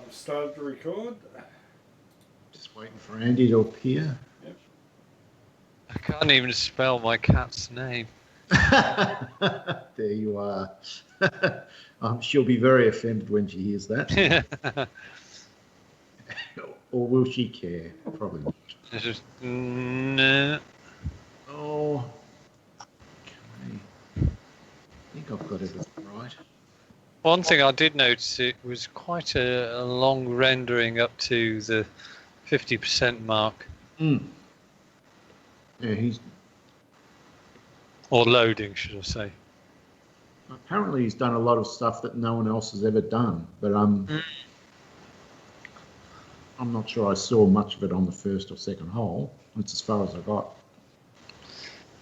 I've started to record. Just waiting for Andy to appear. Yep. I can't even spell my cat's name. There you are. She'll be very offended when she hears that. Or will she care? Probably not. It's just, no. Oh, okay. I think I've got everything right. One thing I did notice, it was quite a long rendering up to the 50% mark. Yeah, Or loading, should I say. Apparently he's done a lot of stuff that no one else has ever done, but I'm not sure I saw much of it on the first or second hole. That's as far as I got.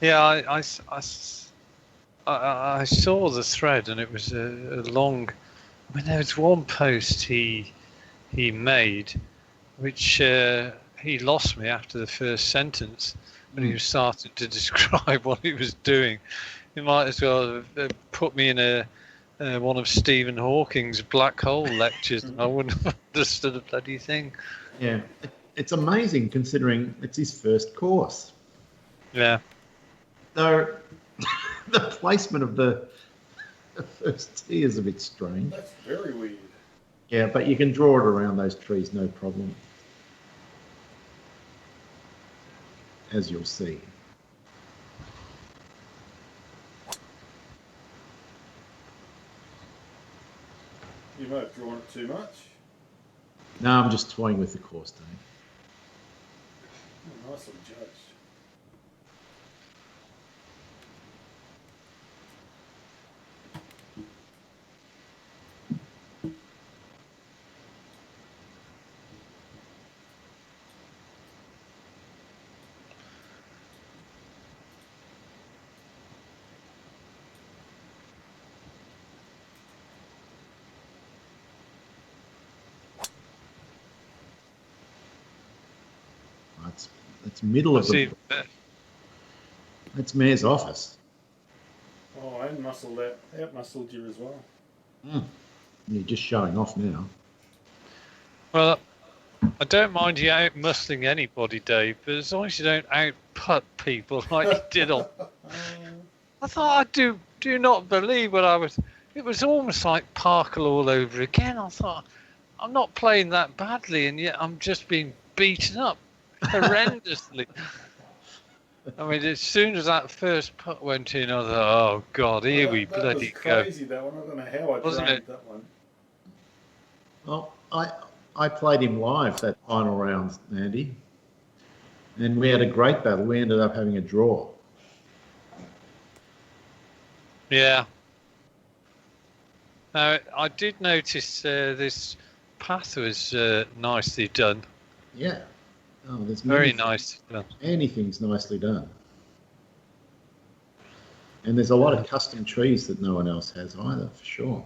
Yeah, I saw the thread, and it was a long. I mean, there was one post he made, which he lost me after the first sentence when he was starting to describe what he was doing. He might as well have put me in one of Stephen Hawking's black hole lectures, and I wouldn't have understood a bloody thing. Yeah, it's amazing considering it's his first course. Yeah. Though the placement of the first tee is a bit strange. That's very weird. Yeah, but you can draw it around those trees, no problem. As you'll see. You might have drawn it too much. No, I'm just toying with the course, Dave. Oh, nicely judged. That's middle of the. That's Mayor's office. Oh, I out-muscled you as well. You're just showing off now. Well, I don't mind you out-muscling anybody, Dave, but as long as you don't out-putt people like you did on. I thought I do not believe what I was. It was almost like Parkle all over again. I thought, I'm not playing that badly, and yet I'm just being beaten up horrendously. I mean, as soon as that first putt went in, I thought, oh, God, here we bloody go. go. Crazy, that one. I don't know how I trained that one. Well, I played him live that final round, Andy, and we had a great battle. We ended up having a draw. Yeah. Now, I did notice this path was nicely done. Yeah. Oh, there's very nicely done. Anything's nicely done. And there's a lot of custom trees that no one else has either, for sure.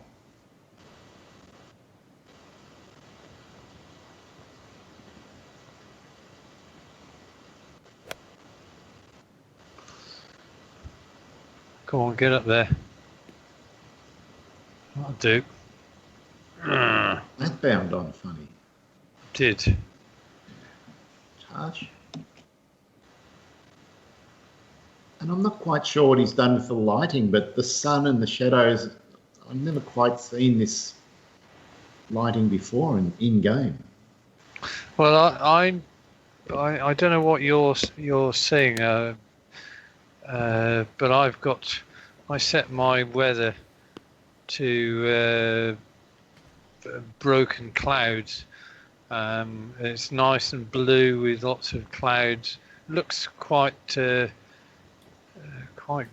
Come on, get up there. I'll do. That bound on funny. Did. Harsh. And I'm not quite sure what he's done with the lighting, but the sun and the shadows, I've never quite seen this lighting before in game. Well, I don't know what you're saying, but I set my weather to broken clouds. It's nice and blue with lots of clouds. Looks quite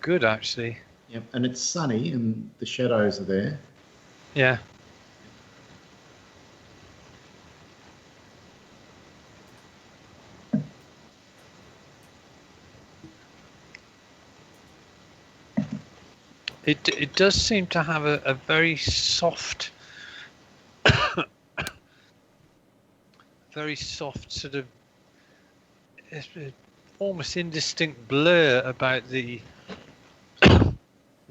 good, actually. Yep, and it's sunny and the shadows are there. Yeah. It does seem to have a very soft, very soft sort of almost indistinct blur about the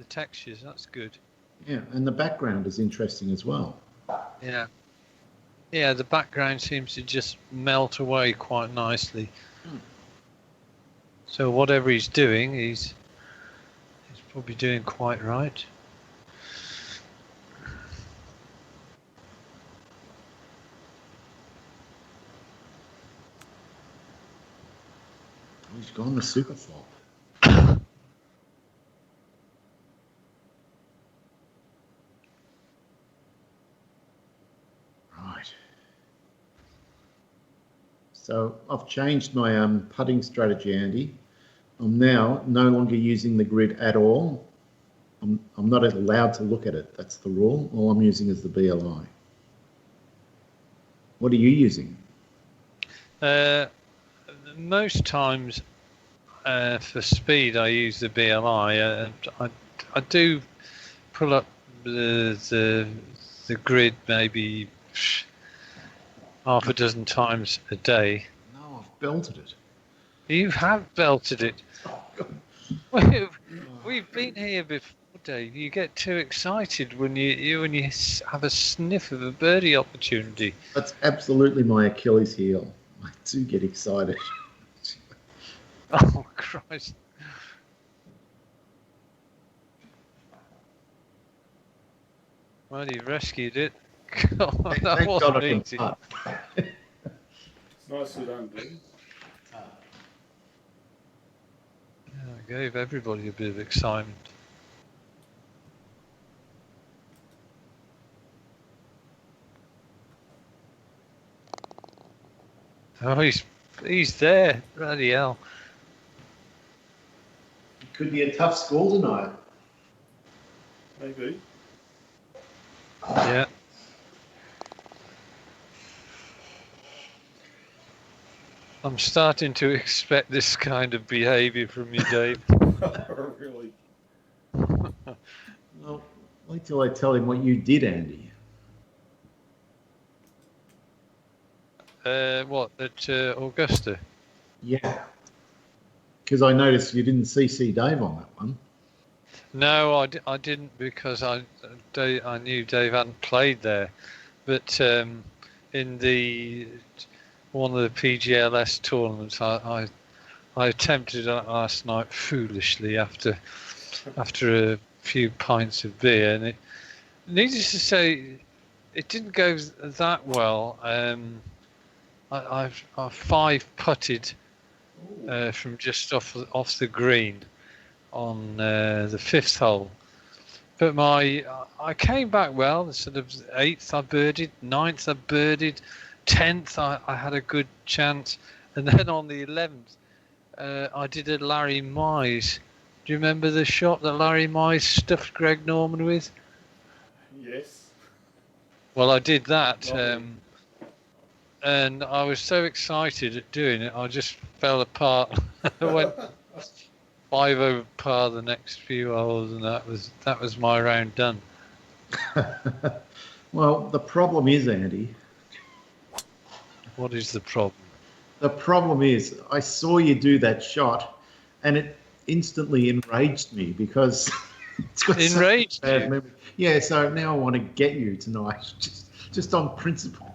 textures. That's good. Yeah, and the background is interesting as well. Yeah. Yeah, the background seems to just melt away quite nicely. So whatever he's doing, he's probably doing quite right. Oh, he's gone the super flop. Right. So I've changed my putting strategy, Andy. I'm now no longer using the grid at all. I'm not allowed to look at it. That's the rule. All I'm using is the BLI. What are you using? Most times for speed, I use the BLI. I do pull up the grid maybe half a dozen times a day. No, I've belted it. You have belted it. Oh, God. We've been here before, Dave. You get too excited when you have a sniff of a birdie opportunity. That's absolutely my Achilles heel. I do get excited. Oh Christ! Well, you rescued it. God, that Thank wasn't God I can easy. putt. It's nicely done, dude. Yeah, I gave everybody a bit of excitement. Oh, he's there. Bloody hell! It could be a tough score tonight. Maybe. Yeah. I'm starting to expect this kind of behaviour from you, Dave. Really. Well, wait till I tell him what you did, Andy. What at Augusta? Yeah. Because I noticed you didn't CC Dave on that one. No, I didn't because I knew Dave hadn't played there, but in the one of the PGLS tournaments, I attempted it last night foolishly after a few pints of beer, and it needless to say, it didn't go that well. I five putted from just off the green on the fifth hole, but I came back well. Sort of eighth I birdied, ninth I birdied, 10th I had a good chance, and then on the 11th I did a Larry Mize. Do you remember the shot that Larry Mize stuffed Greg Norman with? Yes. Well, I did that, Lovely. and I was so excited at doing it, I just fell apart. I went 5 over par the next few holes, and that was my round done. Well, the problem is, Andy, What is the problem? the problem is I saw you do that shot and it instantly enraged me because it's got Enraged such a bad you? memory. Yeah, so now I want to get you tonight, just on principle.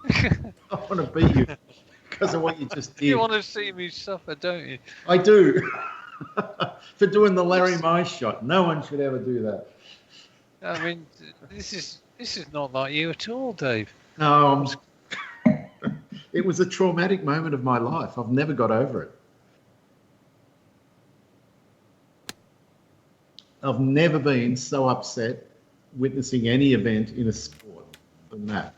I want to beat you because of what you just did. You want to see me suffer, don't you? I do. For doing the Larry Mize shot. No one should ever do that. I mean, this is not like you at all, Dave. No, it was a traumatic moment of my life. I've never got over it. I've never been so upset witnessing any event in a sport than that.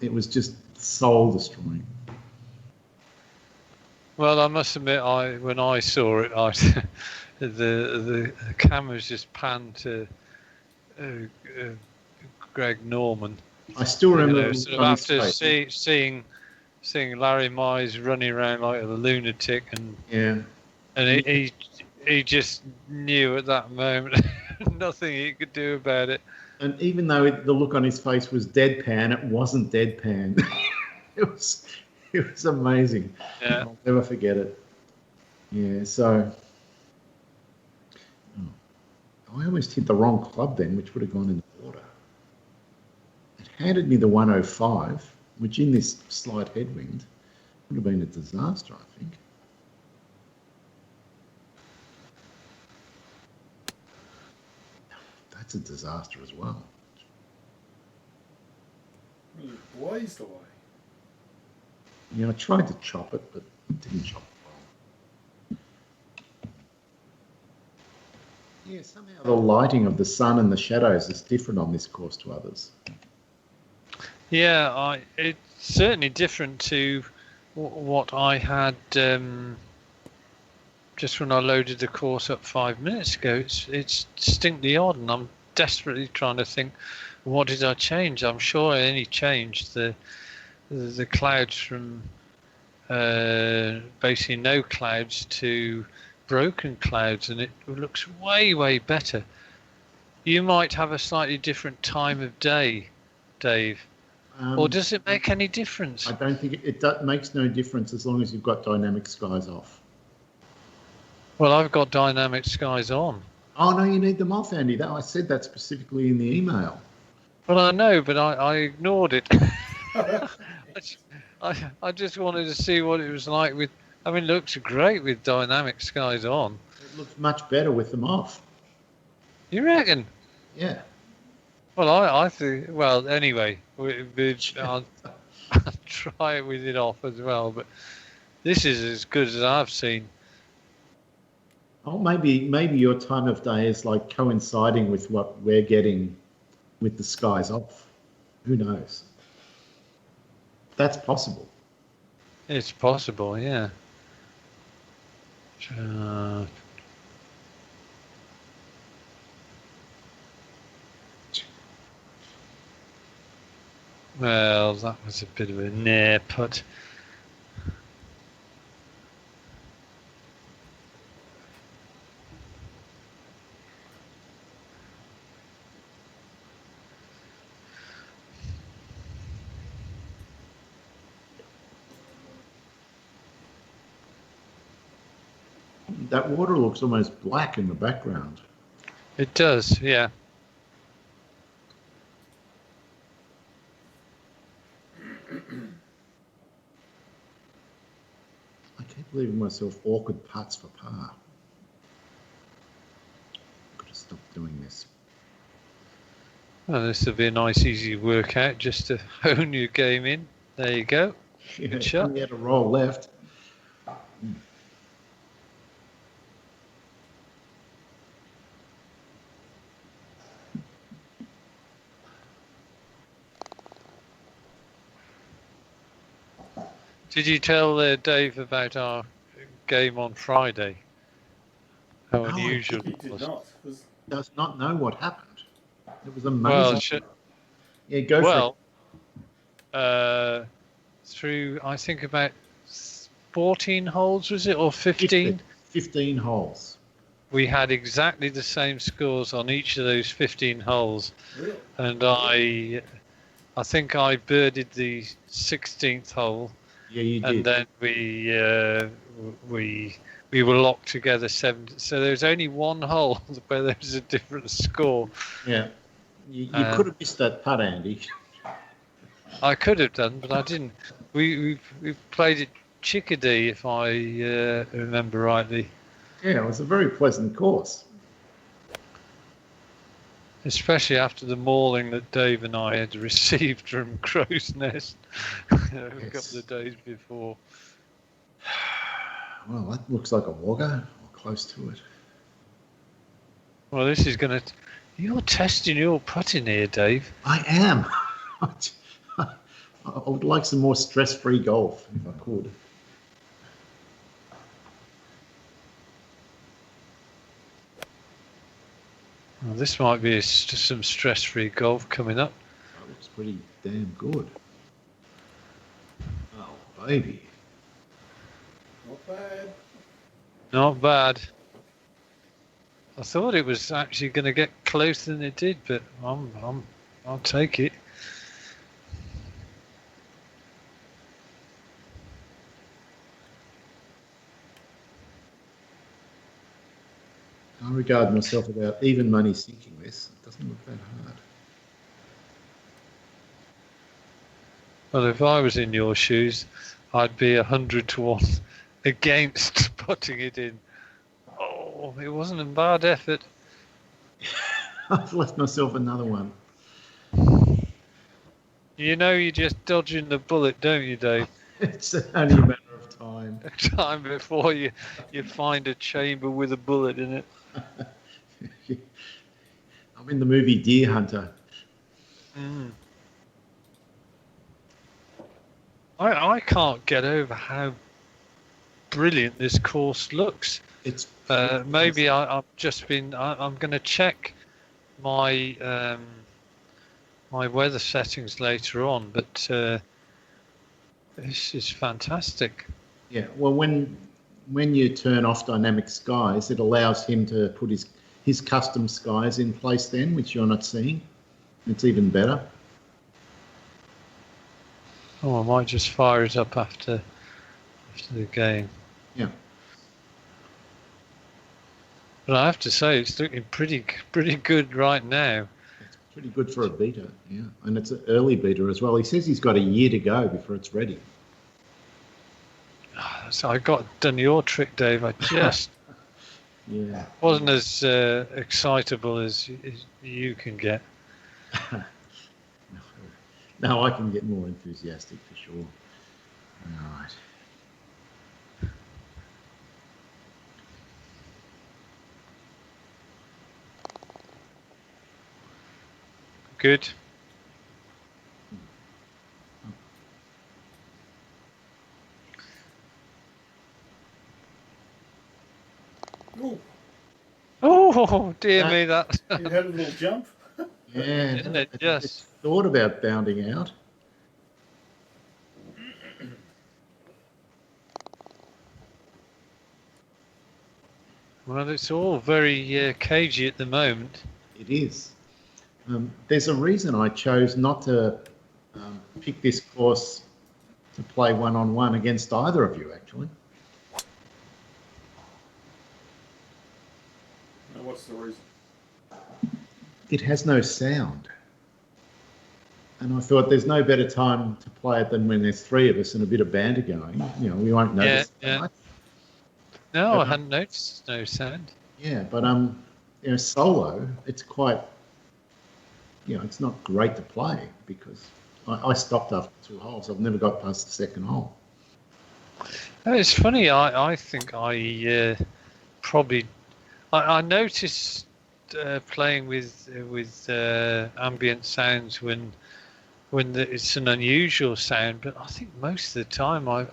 It was just soul destroying. Well, I must admit, when I saw it, the cameras just panned to Greg Norman. I still remember Sort of after seeing Larry Mize running around like a lunatic, and he just knew at that moment nothing he could do about it. And even though the look on his face was deadpan, it wasn't deadpan. it was amazing. Yeah. I'll never forget it. Yeah, so I almost hit the wrong club then, which would have gone in the water. It handed me the 105, which in this slight headwind would have been a disaster, I think. That's a disaster as well. Really blazed away. Yeah, I tried to chop it, but it didn't chop it well. Yeah, somehow the lighting of the sun and the shadows is different on this course to others. Yeah, it's certainly different to what I had just when I loaded the course up 5 minutes ago. It's distinctly odd, and I'm desperately trying to think, what did I change? I'm sure I only changed the clouds from basically no clouds to broken clouds, and it looks way better. You might have a slightly different time of day, Dave. Or does it make any difference? I don't think it makes no difference as long as you've got dynamic skies off. Well, I've got dynamic skies on. Oh, no, you need them off, Andy. I said that specifically in the email. Well, I know, but I ignored it. I just wanted to see what it was like with... I mean, it looks great with dynamic skies on. It looks much better with them off. You reckon? Yeah. Well, I think... Well, anyway, I'll try it with it off as well, but this is as good as I've seen. Oh, maybe your time of day is like coinciding with what we're getting with the skies off. Who knows? That's possible. It's possible, yeah. Well, that was a bit of a near putt. That water looks almost black in the background. It does, yeah. I keep leaving myself awkward putts for par. I've got to stop doing this. Well, this will be a nice, easy workout just to hone your game in. There you go. Yeah, Good shot. we had a roll left. Did you tell Dave about our game on Friday? How No, unusual He it did was. not. Does not know what happened. It was amazing. Well, yeah, go for it. Through, I think, about 14 holes, was it, or 15? 15 holes. We had exactly the same scores on each of those 15 holes. Really? And I think I birdied the 16th hole. Yeah, you did. And then we were locked together 7. So there's only one hole where there's a different score. Yeah. You could have missed that putt, Andy. I could have done, but I didn't. We played at Chickadee, if I remember rightly. Yeah, it was a very pleasant course. Especially after the mauling that Dave and I had received from Crow's Nest a couple of days before. Well, that looks like a wogger, or close to it. Well, this is going to... You're testing your putting here, Dave. I am. I would like some more stress-free golf, if I could. Well, this might be some stress-free golf coming up. That looks pretty damn good. Oh, baby. Not bad. Not bad. I thought it was actually going to get closer than it did, but I'll take it. I regard myself about even money sinking this. It doesn't look that hard. Well, if I was in your shoes, I'd be 100 to 1 against putting it in. Oh, it wasn't a bad effort. I've left myself another one. You know, you're just dodging the bullet, don't you, Dave? It's only a matter of time. Time before you find a chamber with a bullet in it. I'm in the movie Deer Hunter. Mm. I can't get over how brilliant this course looks. It's maybe I've just been. I'm going to check my my weather settings later on, but this is fantastic. Yeah, well, when you turn off dynamic skies, it allows him to put his custom skies in place then, which you're not seeing. It's even better. Oh, I might just fire it up after the game. Yeah. But I have to say, it's looking pretty good right now. It's pretty good for a beta, yeah. And it's an early beta as well. He says he's got a year to go before it's ready. So I got done your trick, Dave. I just Yeah. wasn't as excitable as you can get. No, I can get more enthusiastic for sure. All right. Good. Ooh, Oh dear me, that you had a little jump. Yeah, Isn't it just? it's thought about bounding out. Well, it's all very cagey at the moment. It is. There's a reason I chose not to pick this course to play one-on-one against either of you, actually. Now, what's the reason? It has no sound. And I thought there's no better time to play it than when there's three of us and a bit of banter going. You know, we won't notice that much. No, But, I hadn't noticed no sound. Yeah, but you know, solo, it's quite, you know, it's not great to play because I stopped after 2 holes. I've never got past the second hole. It's funny. I think I probably I noticed playing with ambient sounds when it's an unusual sound, but I think most of the time I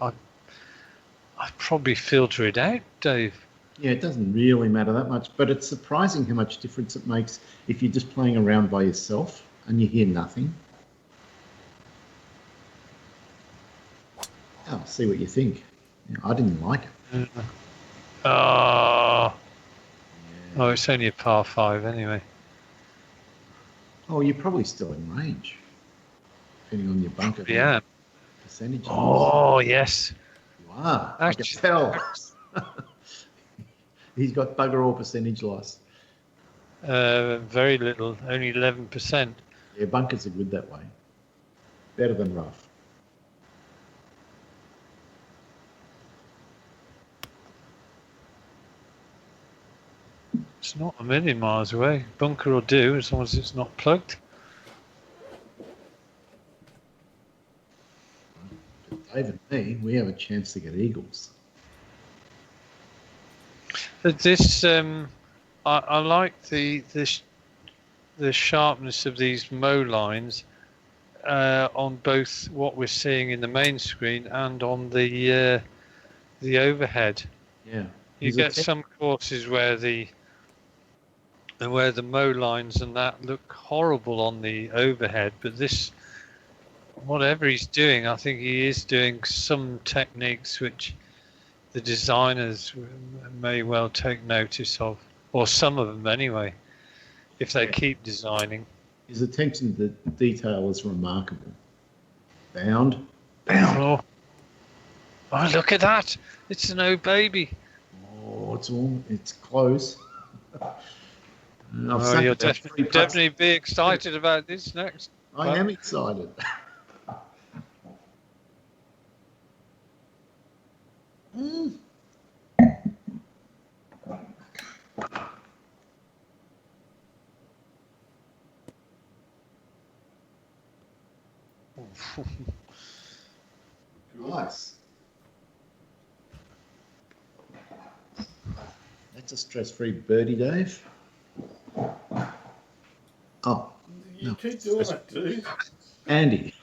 probably filter it out, Dave. Yeah, it doesn't really matter that much, but it's surprising how much difference it makes if you're just playing around by yourself and you hear nothing. Oh, see what you think. Yeah, I didn't like it. Oh, it's only a par 5 anyway. Oh, you're probably still in range, depending on your bunker. Yeah. Percentage. Oh, yes. You are. Actually, I can tell. He's got bugger all percentage loss. Very little, only 11%. Yeah, bunkers are good that way. Better than rough. It's not a million miles away. Bunker will do as long as it's not plugged. Dave and me, we have a chance to get eagles. But this, I like the sharpness of these mow lines on both what we're seeing in the main screen and on the overhead. Yeah. You get some courses where the mow lines and that look horrible on the overhead, but this, whatever he's doing, I think he is doing some techniques which the designers may well take notice of, or some of them anyway, if they keep designing. His attention to detail is remarkable. Bound. Oh, look at that! It's an old baby. Oh, it's close. You'll definitely be excited about this next. I am excited. Nice. That's a stress-free birdie, Dave. Oh, You no, keep doing that, dude. Andy.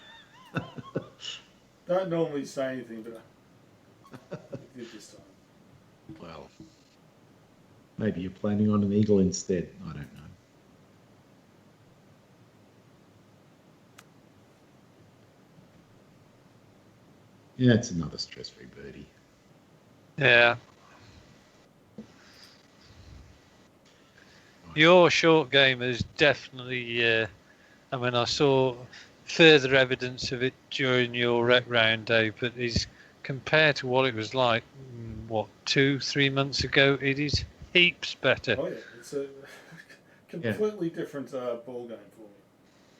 Don't normally say anything, but you did this time. Well, maybe you're planning on an eagle instead. I don't know. Yeah, it's another stress-free birdie. Yeah. Your short game is definitely, I mean, I saw further evidence of it during your rec round day, but is compared to what it was like, what, 2-3 months ago, it is heaps better. Oh yeah, it's a completely different ball game for me.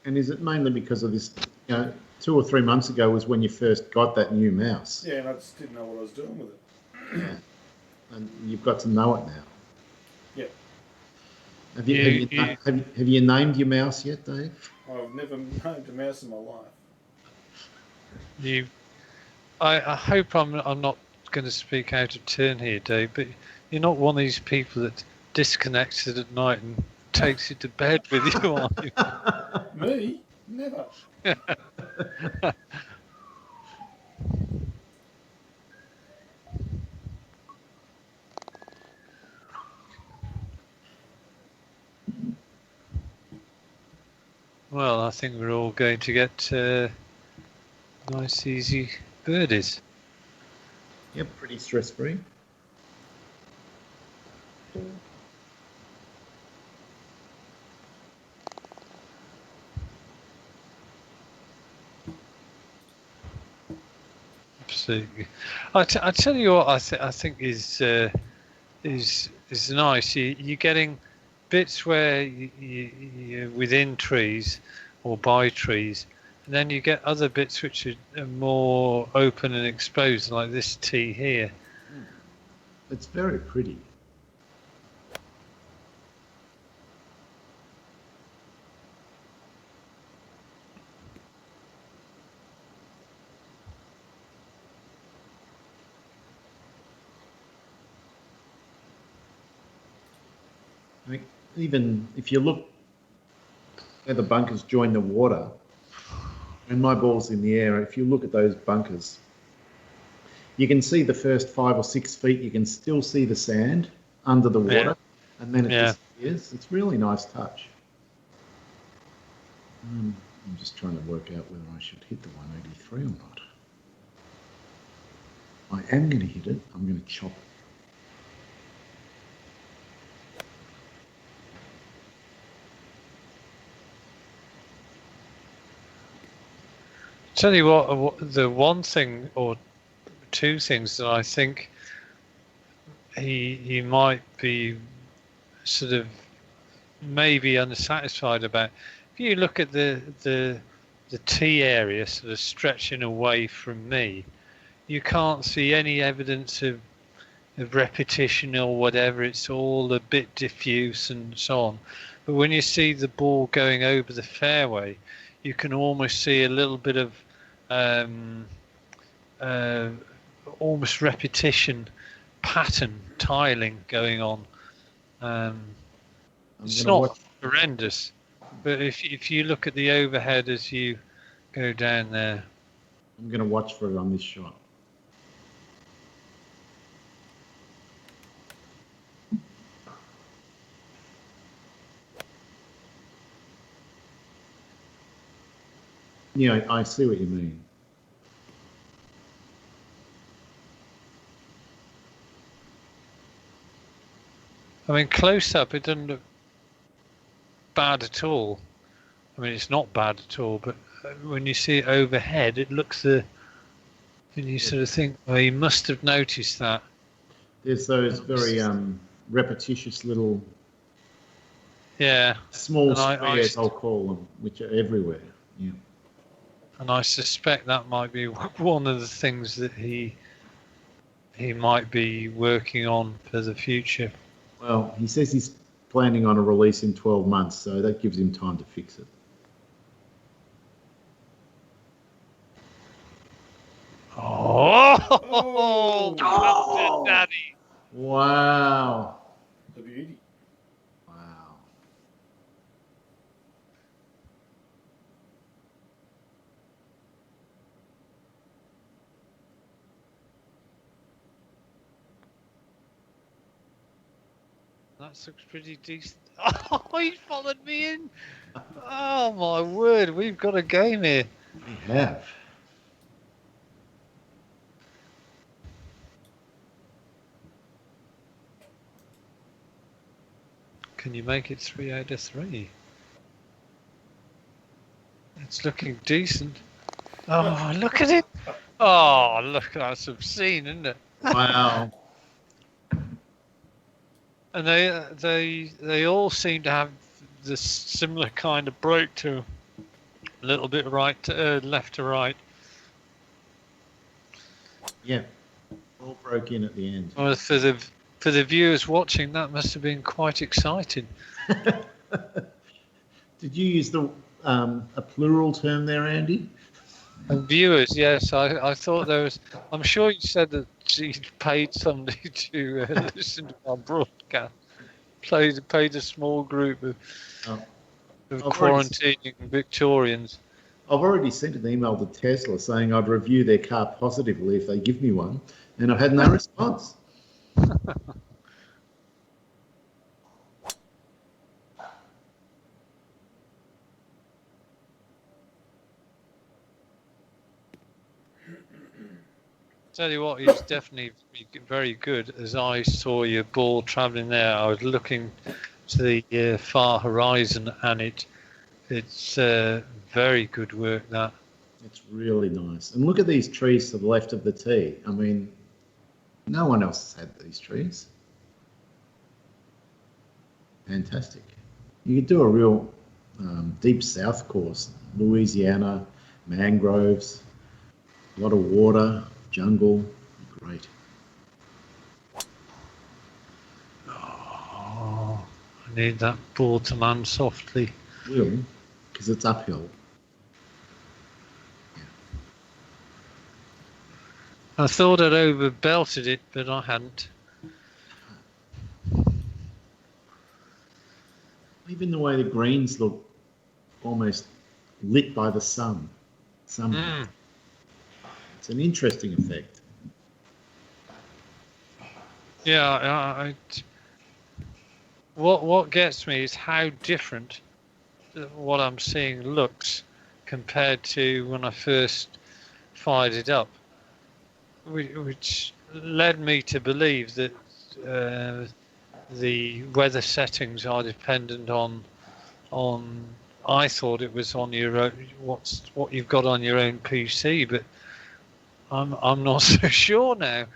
And is it mainly because of this, 2 or 3 months ago was when you first got that new mouse? Yeah, and I just didn't know what I was doing with it. Yeah. And you've got to know it now. Yeah. Have you named your mouse yet, Dave? I've never named a mouse in my life. I hope I'm not going to speak out of turn here, Dave, but you're not one of these people that disconnects it at night and takes it to bed with you, are you? Me? Never. Well, I think we're all going to get nice, easy birdies. Yep, pretty stress-free. Absolutely. I tell you what, I think is nice. You're getting bits where you're within trees or by trees, and then you get other bits which are more open and exposed, like this tee here. It's very pretty. I mean, even if you look where the bunkers join the water, and my ball's in the air, if you look at those bunkers, you can see the first 5 or 6 feet, you can still see the sand under the water, and then it disappears. It's really nice touch. I'm just trying to work out whether I should hit the 183 or not. I am going to hit it. I'm going to chop it. Tell you what, the one thing or two things that I think he might be sort of maybe unsatisfied about. If you look at the tee area sort of stretching away from me, you can't see any evidence of repetition or whatever. It's all a bit diffuse and so on. But when you see the ball going over the fairway, you can almost see a little bit of almost repetition pattern tiling going on. It's not horrendous, but if you look at the overhead as you go down there, I'm going to watch for it on this shot. Yeah, I see what you mean. I mean, close up, it doesn't look bad at all. I mean, it's not bad at all, but when you see it overhead, it looks and you sort of think, well, you must have noticed that. There's those very repetitious little small squares, I'll call them, which are everywhere. Yeah. And I suspect that might be one of the things that he might be working on for the future. Well, he says he's planning on a release in 12 months, so that gives him time to fix it. Oh, Oh! Daddy. Wow. The beauty. Wow. That looks pretty decent. Oh, he followed me in. Oh my word, we've got a game here. We have. Can you make it 3 out of 3? It's looking decent. Oh, look at it. Oh, look, that's obscene, isn't it? Wow. And they all seem to have this similar kind of break to a little bit left to right. Yeah. All broke in at the end. Well, for the viewers watching, that must have been quite exciting. Did you use a plural term there, Andy? And viewers, yes, I thought there was. I'm sure you said that she paid somebody to listen to our broadcast. Paid a small group of Oh, quarantining Victorians. I've already sent an email to Tesla saying I'd review their car positively if they give me one, and I've had no response. Tell you what, he's definitely very good. As I saw your ball travelling there, I was looking to the far horizon, and it's very good work. That It's really nice. And look at these trees to the left of the tee. I mean, no one else has had these trees. Fantastic. You could do a real deep south course, Louisiana, mangroves, a lot of water, jungle. Great. oh, I need that ball to land softly. Will, because it's uphill. I thought I'd over belted it, but I hadn't. Even the way the greens look almost lit by the sun. Somehow. It's an interesting effect. Yeah, what gets me is how different what I'm seeing looks compared to when I first fired it up, which led me to believe that the weather settings are dependent on. I thought it was on your own, what you've got on your own PC, but I'm not so sure now,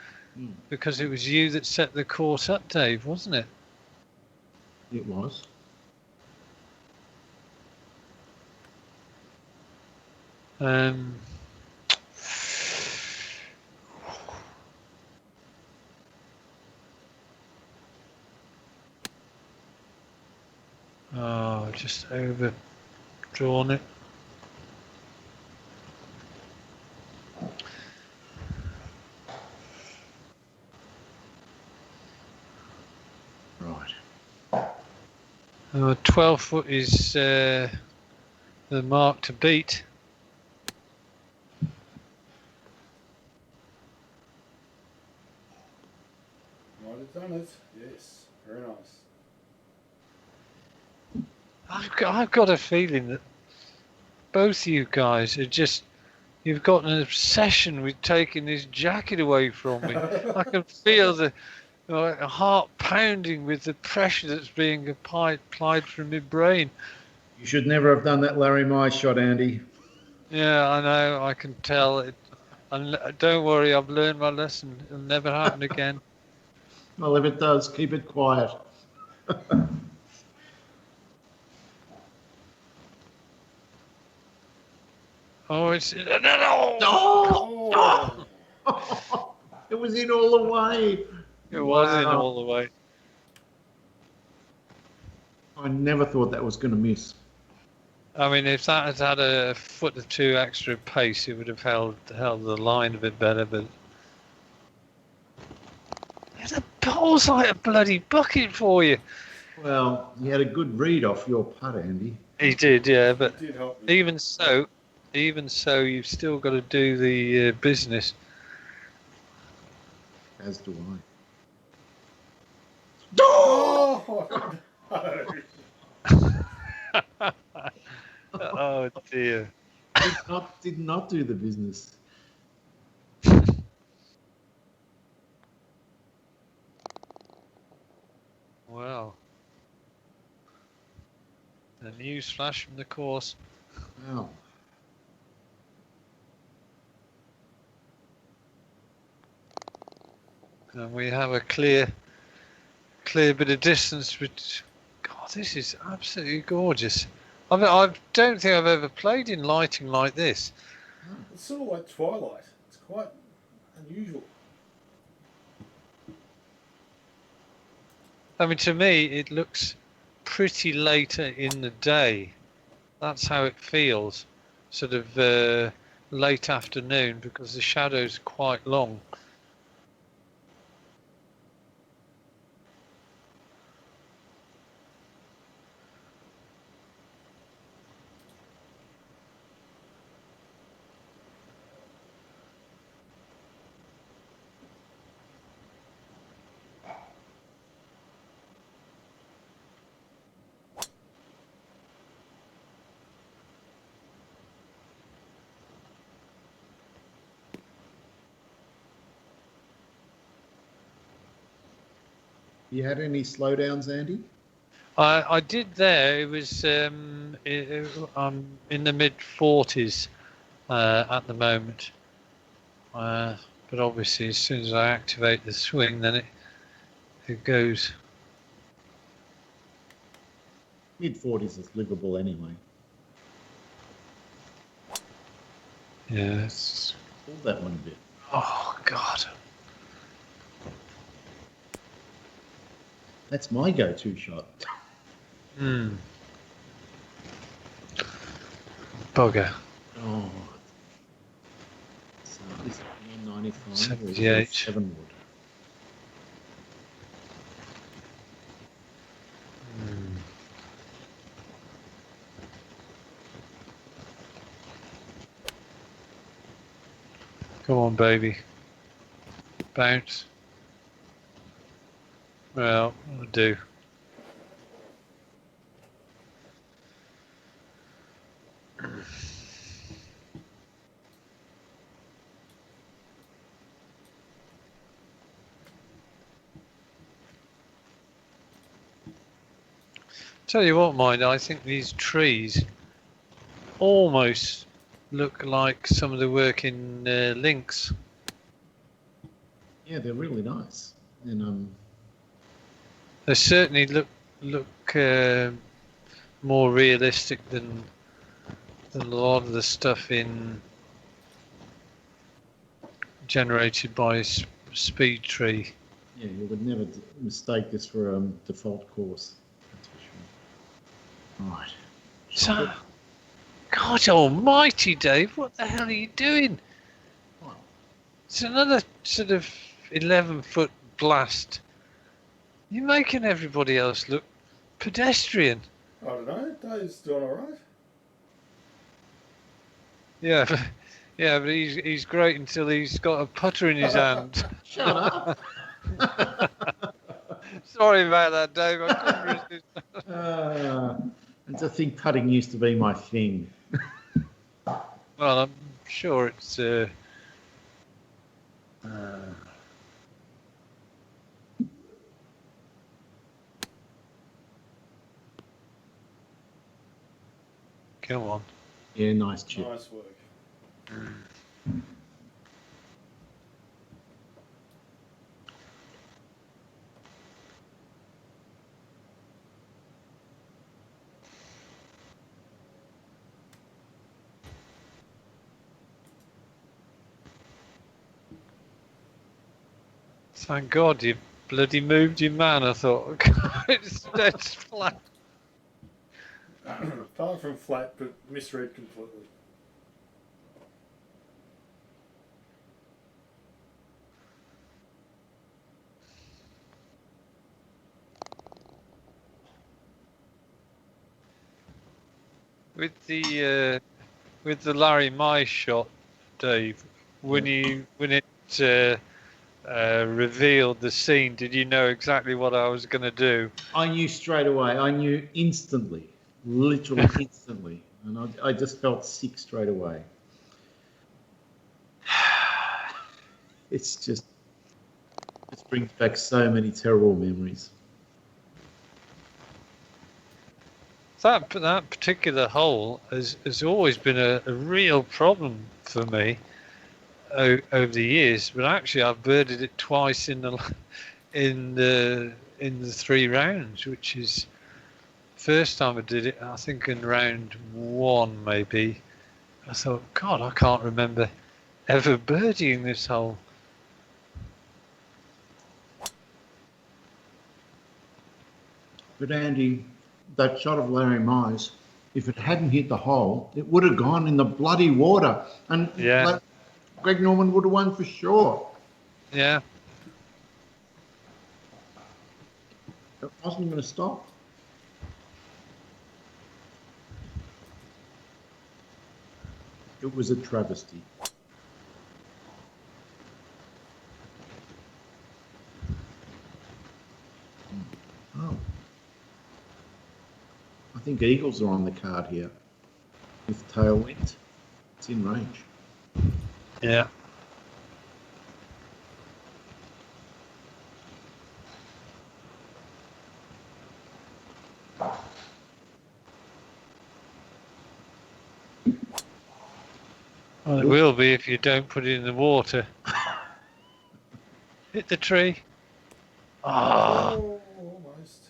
because it was you that set the course up, Dave, wasn't it? It was. Oh, just overdrawn it. Right. 12 foot is the mark to beat. Might have done it. Yes. Very nice. I've got a feeling that both of you guys are just, you've got an obsession with taking this jacket away from me. I can feel the heart pounding with the pressure that's being applied from my brain. You should never have done that Larry My shot, Andy. Yeah, I know, I can tell it. And don't worry, I've learned my lesson. It'll never happen again. Well, if it does, keep it quiet. Oh, it's no. Oh! It was in all the way. It was in all the way. I never thought that was going to miss. I mean, if that had had a foot or two extra pace, it would have held the line a bit better. But falls like a bloody bucket for you. Well, you had a good read off your putt, Andy. He did, yeah, but It did help me. even so, you've still got to do the business. As do I. Oh no! Oh dear. Did not do the business. Wow. A news flash from the course. Wow. And we have a clear bit of distance. Which, God, this is absolutely gorgeous. I mean, I don't think I've ever played in lighting like this. It's sort of like twilight. It's quite unusual. I mean, to me, it looks pretty later in the day. That's how it feels. Sort of late afternoon, because the shadow's quite long. You had any slowdowns, Andy? I did there. It was I'm in the mid 40s at the moment. But obviously, as soon as I activate the swing, then it goes. Mid-40s is livable anyway. Yeah. It's, Hold that one a bit. oh God. That's my go-to shot. Bugger. Oh. So is it 195 or 78. 7 wood? Come on, baby. Bounce. Well, I'll do. Tell you what, mind, I think these trees almost look like some of the work in Lynx. Yeah, they're really nice. And They certainly look more realistic than a lot of the stuff in generated by Speed Tree. yeah, you would never mistake this for a default course. That's for sure. Right. So, God Almighty, Dave, what the hell are you doing? Well, It's another sort of 11-foot blast. You're making everybody else look pedestrian. I don't know. Dave's doing all right. Yeah, but he's great until he's got a putter in his hand. shut up. Sorry about that, Dave. I couldn't resist. And to think putting used to be my thing. Well, I'm sure it's. Come on. Yeah, nice chip. Nice work. Thank God you bloody moved your man. I thought it's flat. Far from flat, but misread completely. with the Larry Mize shot, Dave, when it revealed the scene, did you know exactly what I was going to do? I knew straight away. I knew instantly, literally instantly, and I just felt sick straight away. It's just, it brings back so many terrible memories. That particular hole has always been a real problem for me over the years. But actually, I've birded it twice in the 3 rounds, which is first time I did it. I think in round 1 maybe. I thought, God, I can't remember ever birdieing this hole. But Andy, that shot of Larry Mize, if it hadn't hit the hole, it would have gone in the bloody water, and Yeah, Greg Norman would have won for sure. yeah. It wasn't going to stop. It was a travesty. Oh. I think eagles are on the card here with tailwind. It's in range. Yeah. Well, it will be if you don't put it in the water. Hit the tree. Oh, almost.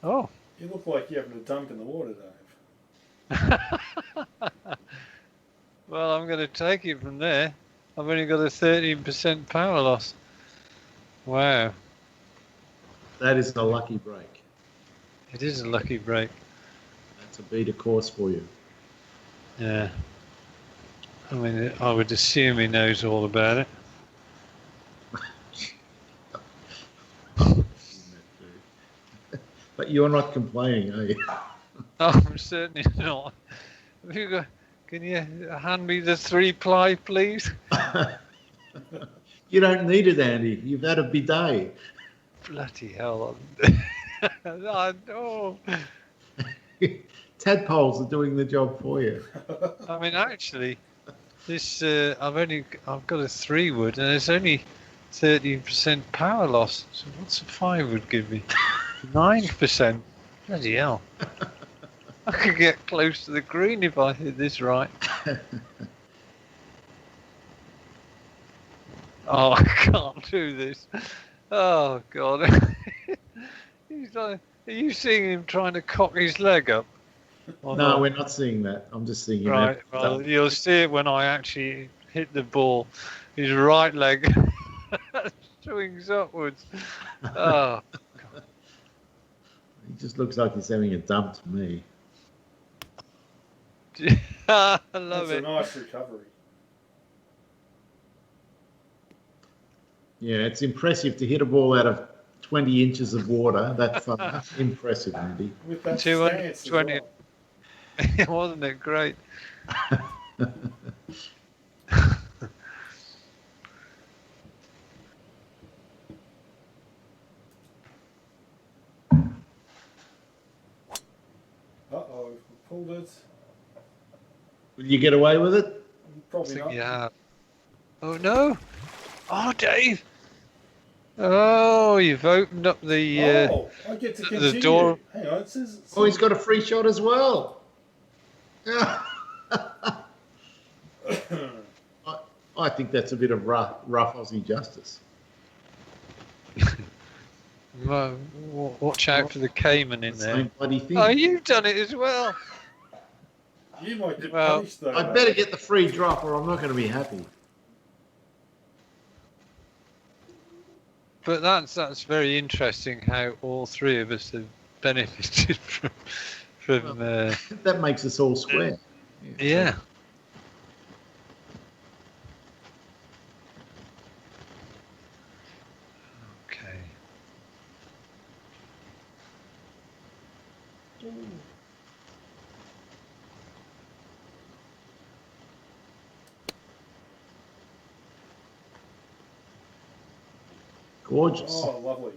Oh. You look like you're having a dunk in the water, Dave. Well, I'm going to take it from there. I've only got a 13% power loss. Wow. That is a lucky break. It is a lucky break. That's a beater course for you. Yeah. I mean, I would assume he knows all about it. But you're not complaining, are you? No, I'm certainly not. Have you got, can you hand me the 3-ply, please? You don't need it, Andy. You've had a bidet. Bloody hell. I know. Tadpoles are doing the job for you. I mean, actually, this I've got a 3-wood and it's only 13% power loss. So what's a 5-wood give me? 9%. Bloody hell. I could get close to the green if I hit this right. Oh, I can't do this. Oh, God. He's like, are you seeing him trying to cock his leg up? No, we're not seeing that. I'm just seeing him. Right, well, you'll see it when I actually hit the ball. His right leg swings upwards. Oh, He just looks like he's having a dump to me. I love That's it. a nice recovery. Yeah, it's impressive to hit a ball out of 20 inches of water that far. Impressive, Andy. With that stance as 220. well. Wasn't it great? Uh-oh, pulled it. Will you get away with it? Probably not. Yeah. Oh no! Oh, Dave! Oh, you've opened up the I get to continue. the door. Hang on, it says... Oh, he's got a free shot as well. I think that's a bit of rough Aussie justice. Well, watch out for the caiman in there. Same bloody thing. Oh, you've done it as well. You might get Well, punished, though. I'd better get the free drop or I'm not going to be happy. But that's very interesting how all 3 of us have benefited from That makes us all square. yeah. Okay. Gorgeous. Oh, lovely.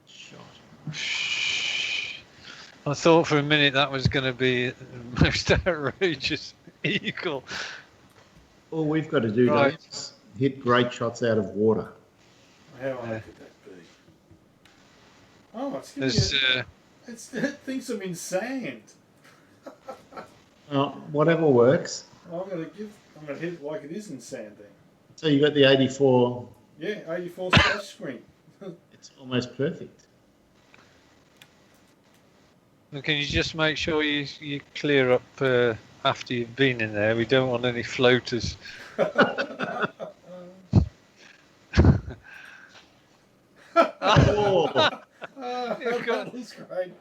Shot. I thought for a minute that was going to be the most outrageous eagle. All we've got to do, Right. Dave, is hit great shots out of water. How hard could that be? Oh, it's giving There's, you. It thinks I'm in sand. Whatever works. I'm gonna hit it like it is in sand then. So you got the 84. Yeah, 84 splash screen. It's almost perfect. can you just make sure you clear up after you've been in there? We don't want any floaters. Oh, That was great.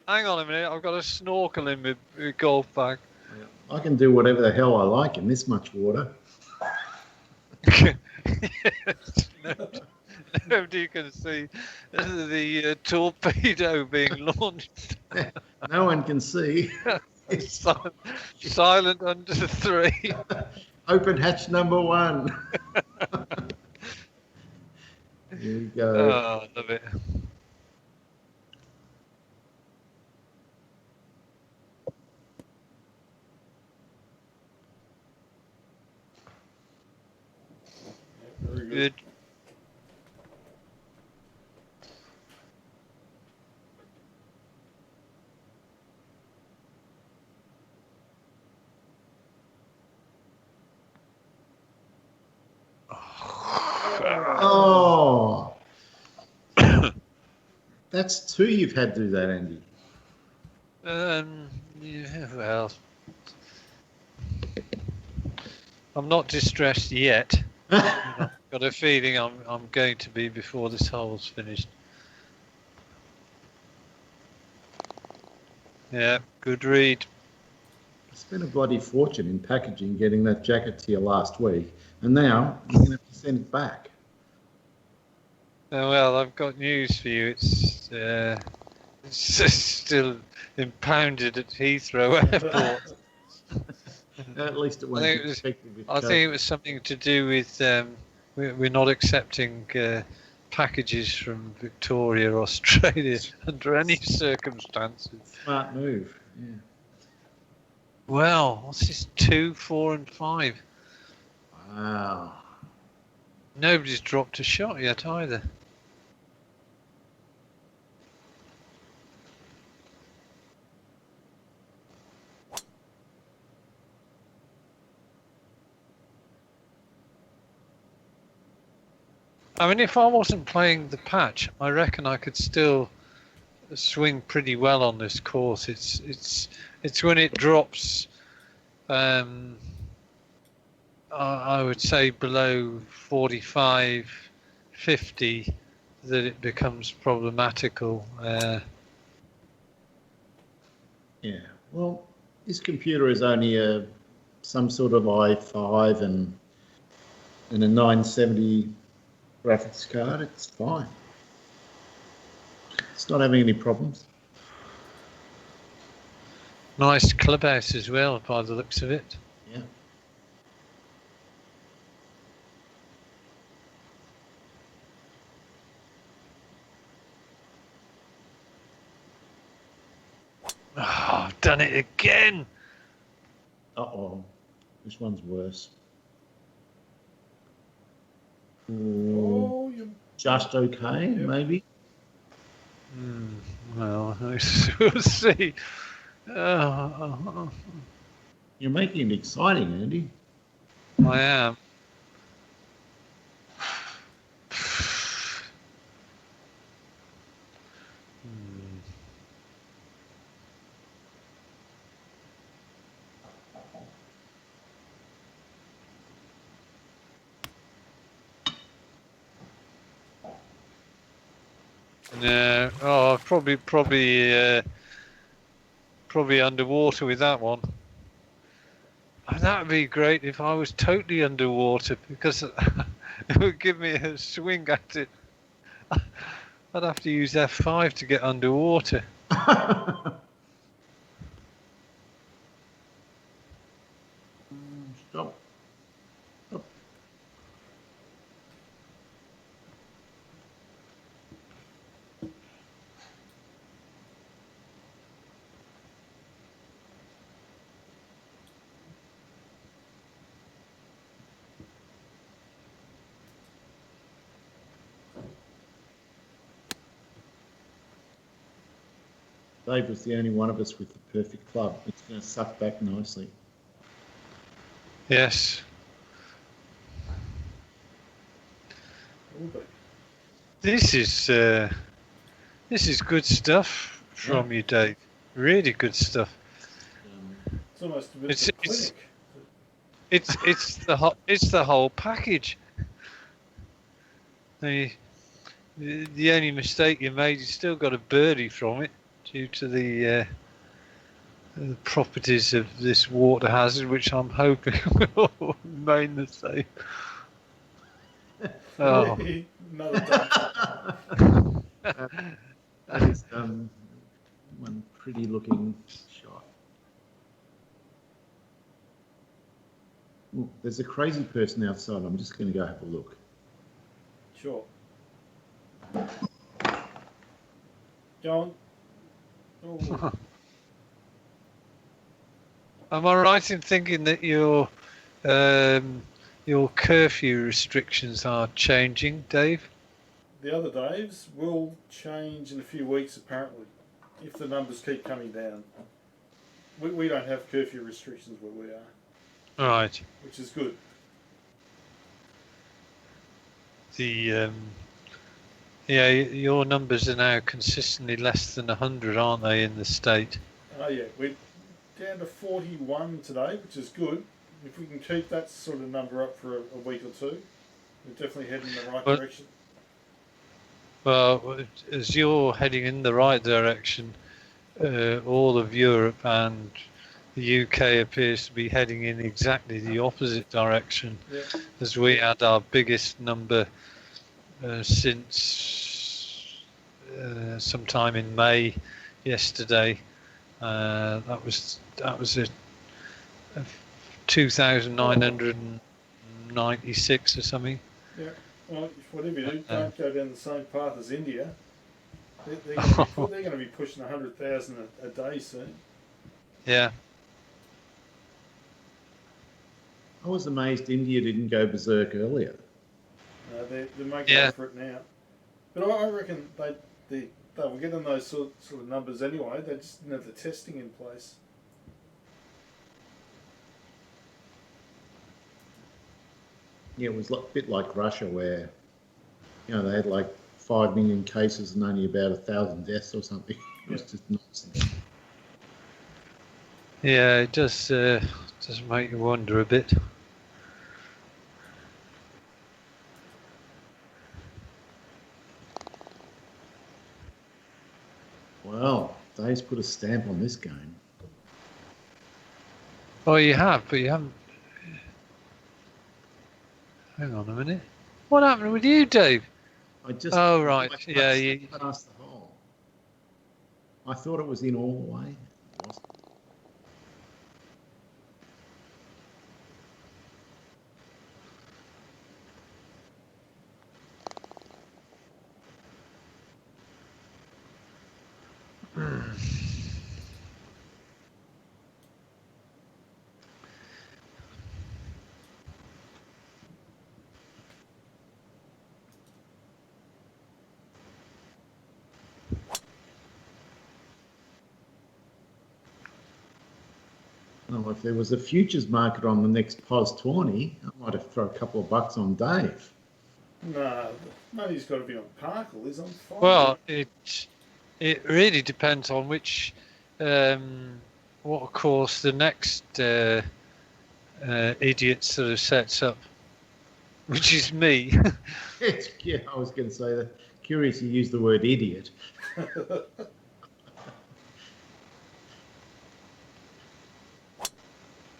Hang on a minute, I've got a snorkel in my golf bag. I can do whatever the hell I like in this much water. Nobody can see the torpedo being launched. No one can see. Silent under 3. Open hatch number 1. Here we go. Oh, I love it. Very Good. Oh, that's 2 you've had to do that, Andy. Yeah, well, I'm not distressed yet. I've got a feeling I'm going to be before this hole's finished. Yeah, good read. I spent a bloody fortune in packaging getting that jacket to you last week, and now you're going to have to send it back. Oh, well, I've got news for you. It's still impounded at Heathrow Airport. At least it won't be affected with I think it was something to do with we're not accepting packages from Victoria, Australia, under any circumstances. Smart move. Yeah. Well, what's this? 2, 4, and 5. Wow. Nobody's dropped a shot yet either. I mean, if I wasn't playing the patch, I reckon I could still swing pretty well on this course. It's when it drops, I would say below 45, 50, that it becomes problematical. Yeah. Well, this computer is only some sort of i5 and a 970 graphics card. It's fine. It's not having any problems. Nice clubhouse as well, by the looks of it. Yeah. Oh, I've done it again. Uh-oh. This one's worse. Oh, you. Just okay, maybe. Well, we'll see. You're making it exciting, Andy. I am. No, oh, probably underwater with that one. Oh, that would be great if I was totally underwater, because it would give me a swing at it. I'd have to use F5 to get underwater. Stop. Dave was the only one of us with the perfect club. It's going to suck back nicely. Yes. Will be. This is good stuff from you, Dave. Really good stuff. It's almost a bit It's of a it's clinic. it's the whole package. The only mistake you made, you still got a birdie from it due to the properties of this water hazard, which I'm hoping will remain the same. Oh. Another dump. That is one pretty looking shot. Ooh, there's a crazy person outside. I'm just going to go have a look. Sure. Go on. Oh, Am I right in thinking that your curfew restrictions are changing, Dave? the other Daves will change in a few weeks, apparently, if the numbers keep coming down. We don't have curfew restrictions where we are, Right. which is good. The yeah, your numbers are now consistently less than 100, aren't they, in the state? Oh yeah, we're down to 41 today, which is good. If we can keep that sort of number up for a week or two, we're definitely heading in the right direction. Well, as you're heading in the right direction, all of Europe and the UK appears to be heading in exactly the opposite direction. Yep. As we had our biggest number since sometime in May yesterday. That was a 2,996 or something. Yeah. Well, whatever you do, don't go down the same path as India. They're going to be pushing 100,000 a day soon. Yeah. I was amazed India didn't go berserk earlier. They're making up for it now. But I reckon they were getting those sort of numbers anyway. They just didn't have the testing in place. Yeah, it was a bit like Russia, where they had like 5 million cases and only about 1,000 deaths or something. It was just nonsense. Yeah, it does make you wonder a bit. Well, Dave's put a stamp on this game. Oh, you have, but you haven't. Hang on a minute. What happened with you, Dave? Oh, right. Yeah, you past the hole. I thought it was in all the way. It wasn't. Well, if there was a futures market on the next POS 20, I might have thrown a couple of bucks on Dave. No, money's got to be on Parkle. He's on fire. Well, it really depends on which what course the next idiot sort of sets up, which is me. Yeah, I was going to say that. Curious you used the word idiot.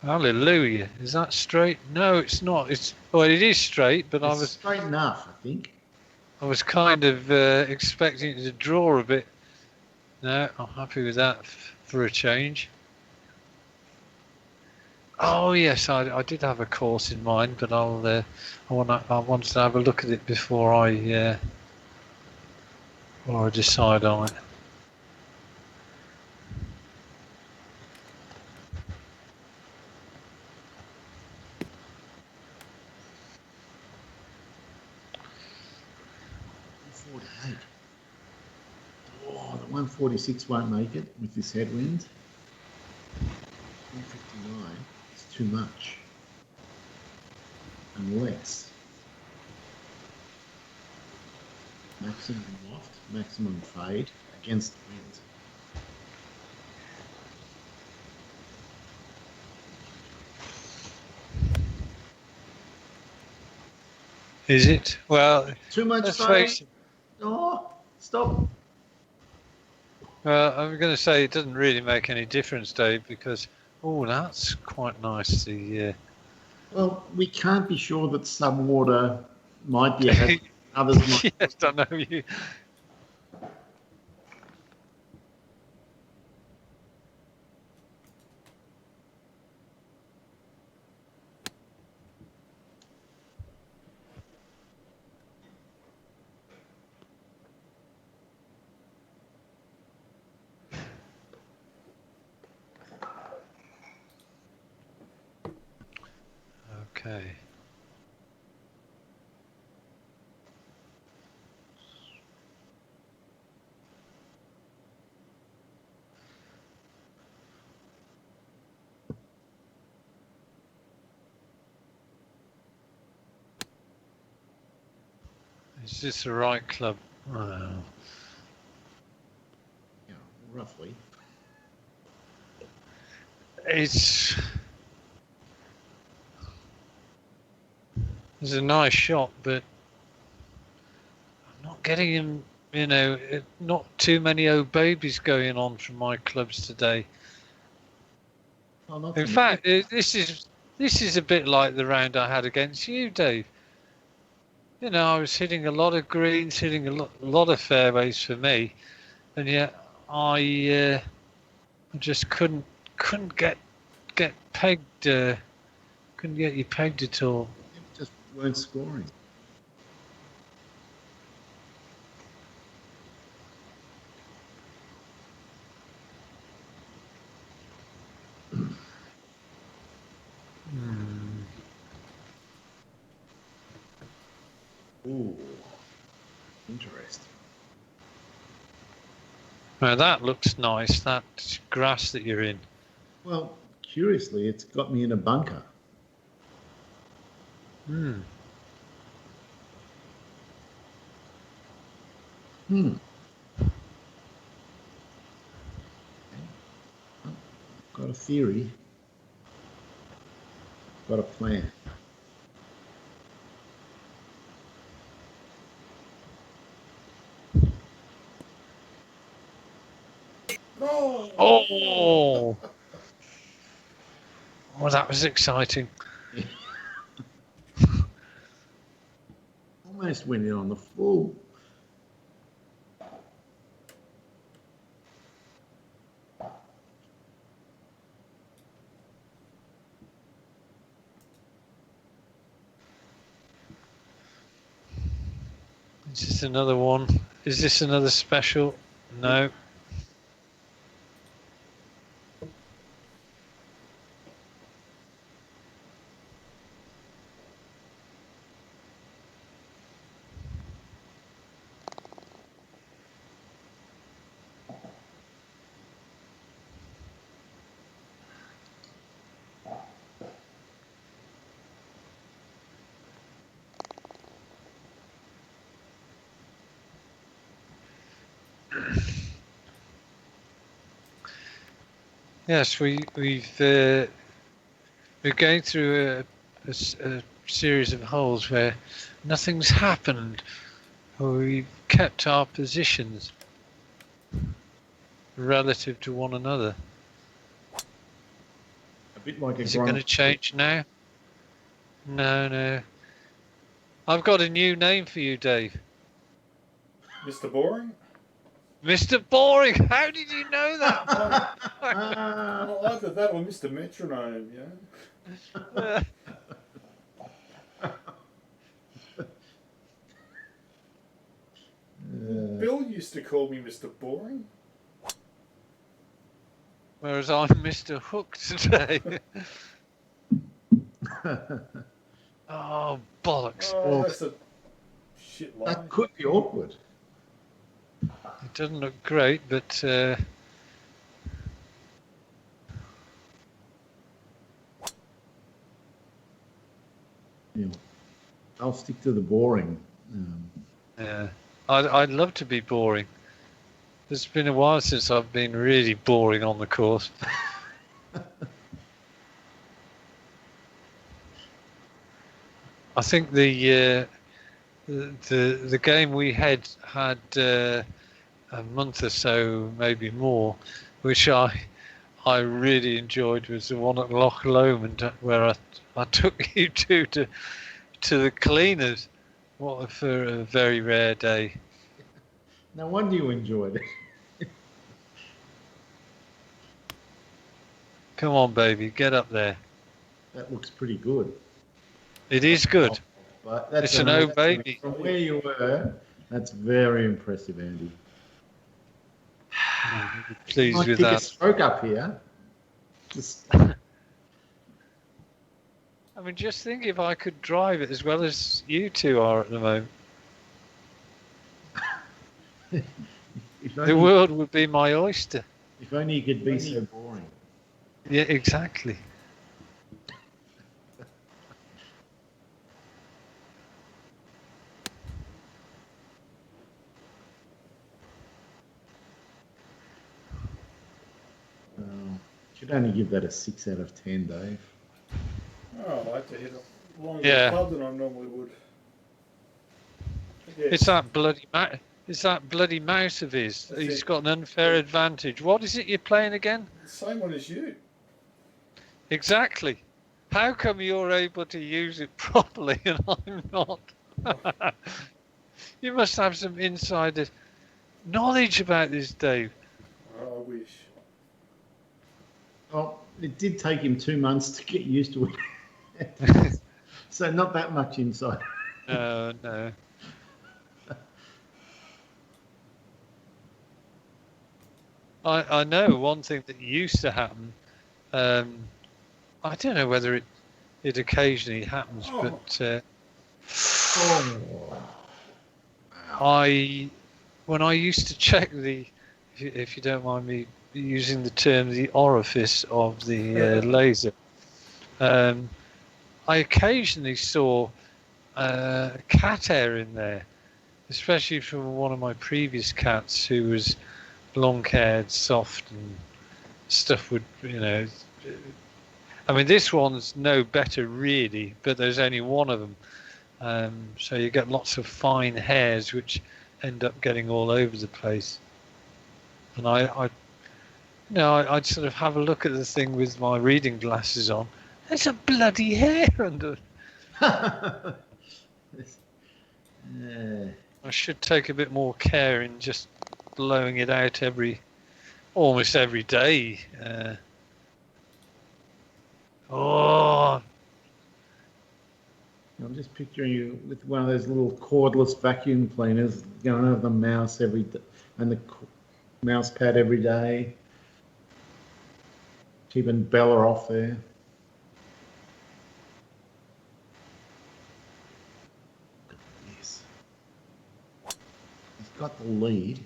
Hallelujah. Is that straight? No, it's not. It is straight, but It's straight enough, I think. I was kind of expecting it to draw a bit. No, I'm happy with that for a change. Oh yes, I did have a course in mind, but I wanted to have a look at it before I decide on it. 146 won't make it with this headwind. 159 is too much. Unless maximum loft, maximum fade against the wind. Is it? Well, Too much let's fade. face it. Oh, stop. Well, I'm going to say it doesn't really make any difference, Dave, because that's quite nice. Well, we can't be sure that some water might be a hazard. Others might. Yes, I know you. Okay. Is this the right club? Yeah, roughly. It's a nice shot, but I'm not getting him. Not too many old babies going on from my clubs today. Oh, In fact, this is a bit like the round I had against you, Dave. I was hitting a lot of greens, hitting a lot of fairways for me, and yet I just couldn't get pegged. Couldn't get you pegged at all. You just weren't scoring. Ooh, interesting. Now that looks nice. That grass that you're in. Well, curiously, it's got me in a bunker. Got a theory. Got a plan. Oh! Well, that was exciting. Almost went in on the full. Is this another one? Is this another special? No. Yes, we're going through a series of holes where nothing's happened, or we've kept our positions relative to one another. A bit like a Is it going to change now? No. I've got a new name for you, Dave. Mr. Boring? Mr. Boring! How did you know that? Well, either that or Mr. Metronome, yeah. Bill used to call me Mr. Boring. Whereas I'm Mr. Hook today. Oh, bollocks. Oh, that's a shit lie. That could be awkward. It doesn't look great, but Yeah. I'll stick to the boring. yeah, I'd love to be boring. It's been a while since I've been really boring on the course. I think the game we had a month or so, maybe more, which I really enjoyed, was the one at Loch Lomond where I took you to the cleaners. What for a very rare day. No wonder you enjoyed it. Come on, baby, get up there. That looks pretty good. It is good. But that's It's an old baby. From where you were, that's very impressive, Andy. Pleased Might with pick a that. stroke up here. Just I mean, just think if I could drive it as well as you two are at the moment. if The only, world would be my oyster. if only you could be so boring. Yeah, exactly. Should only give that a 6 out of 10, Dave. Oh, I like to hit a longer Yeah. club than I normally would. Yeah. It's that bloody mouse of his. That's He's it. got an unfair advantage. What is it you're playing again? The same one as you. Exactly. How come you're able to use it properly and I'm not? You must have some insider knowledge about this, Dave. Oh, I wish. Well, it did take him 2 months to get used to it. So not that much insight. No. I know one thing that used to happen. I don't know whether it occasionally happens, but when I used to check if you don't mind me using the term, the orifice of the laser, I occasionally saw cat hair in there, especially from one of my previous cats who was long-haired, soft, and stuff would, I mean, this one's no better really, but there's only one of them. So you get lots of fine hairs which end up getting all over the place. And I'd sort of have a look at the thing with my reading glasses on. There's a bloody hair under. Yeah. I should take a bit more care in just blowing it out almost every day. I'm just picturing you with one of those little cordless vacuum cleaners going over the mouse every day, and the mouse pad every day, keeping Bella off there. Yes, he's got the lead.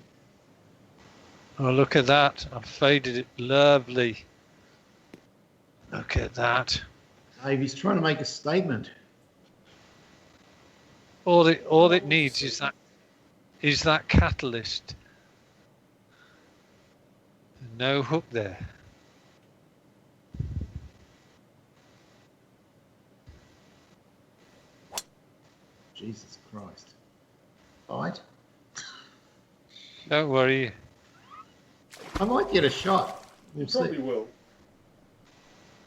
Oh, look at that. I've faded it lovely. Look at that. Dave, he's trying to make a statement. All it needs is that catalyst. No hook there. Jesus Christ. Right. Don't worry. I might get a shot. You We'll probably see. will.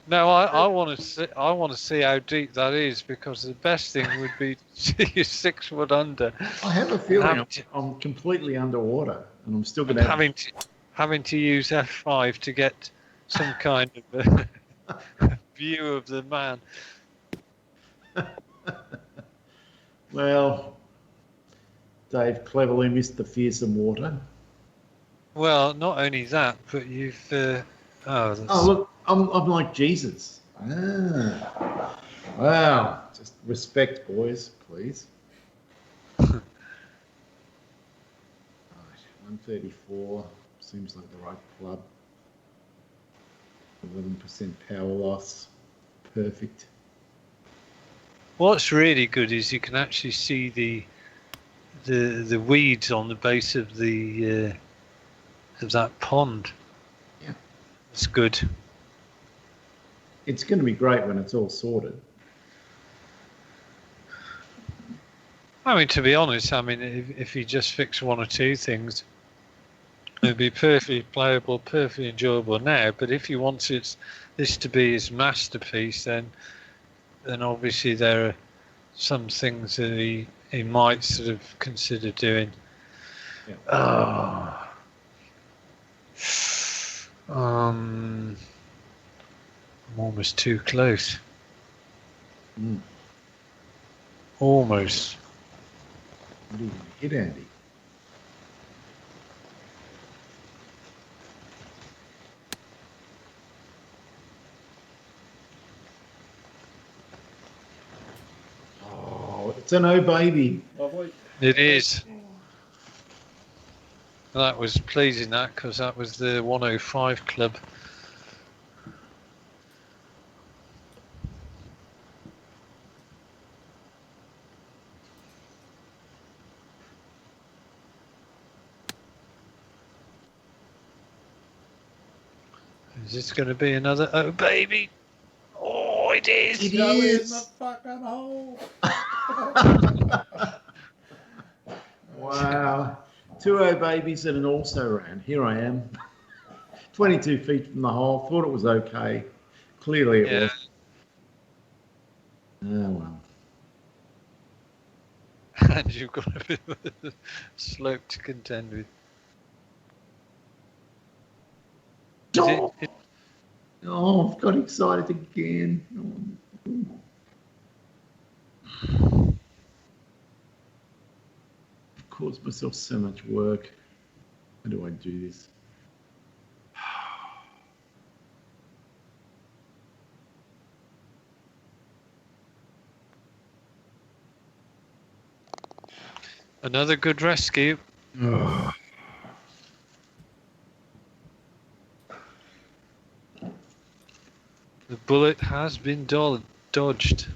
No, I want to see how deep that is, because the best thing would be to see you 6 foot under. I have a feeling I'm completely underwater, and I'm still going to having to use F5 to get some kind of view of the man. Well, Dave cleverly missed the fearsome water. Well, not only that, but you've. Oh, look, I'm like Jesus. Ah. Wow. Just respect, boys, please. Right. 134 seems like the right club. 11% power loss. Perfect. What's really good is you can actually see the weeds on the base of that pond. Yeah. It's good. It's going to be great when it's all sorted. I mean, to be honest, I mean, if you just fix one or two things, it'd be perfectly playable, perfectly enjoyable now. But if you want this to be his masterpiece, then obviously there are some things that he might sort of consider doing. Yeah. I'm almost too close. Almost. What are you going to hit, Andy? Oh, it's an O baby. Lovely. It is. That was pleasing, that, because that was the 105 club. Is this going to be another oh baby? Oh, it is. It Go is. in the fucking hole. Wow. 2 O babies and an also ran. Here I am. 22 feet from the hole. Thought it was okay. Clearly it was. Oh, well. And you've got a bit of a slope to contend with. Oh, I've got excited again. I've caused myself so much work. How do I do this? Another good rescue. Oh. The bullet has been dodged.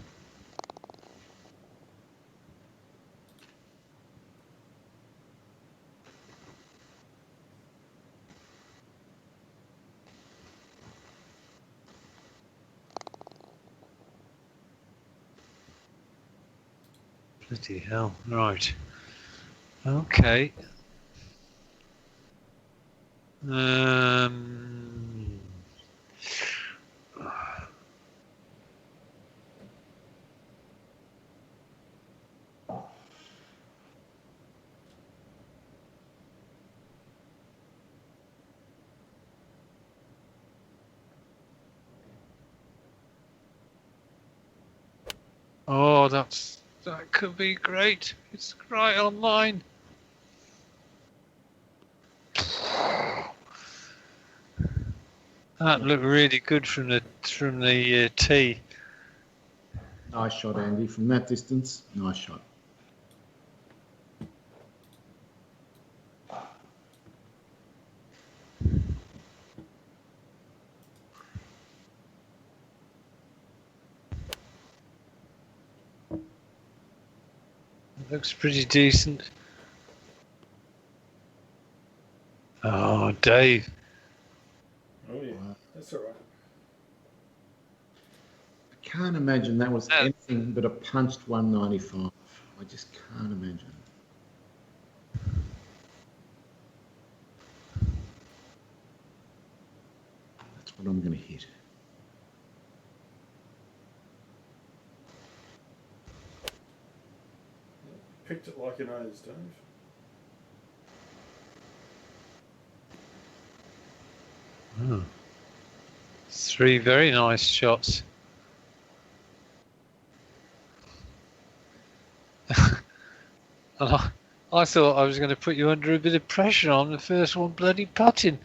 Bloody hell. Right. Okay. Oh, that could be great. It's right on mine. That looked really good from the tee. Nice shot, Andy. From that distance, nice shot. Looks pretty decent. Oh, Dave. Oh yeah, that's all right. I can't imagine that was anything but a punched 195. I just can't imagine. That's what I'm going to hit. Picked it like your nose, Dave. Oh. 3 very nice shots. And I thought I was going to put you under a bit of pressure on the first one bloody putting.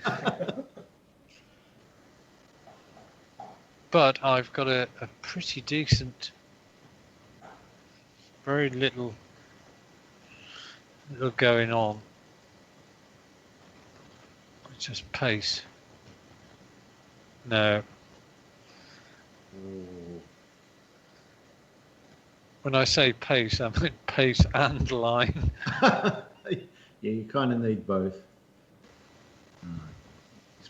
But I've got a pretty decent, very little going on. just pace. No. Ooh. When I say pace, I mean pace and line. Yeah, you kind of need both. This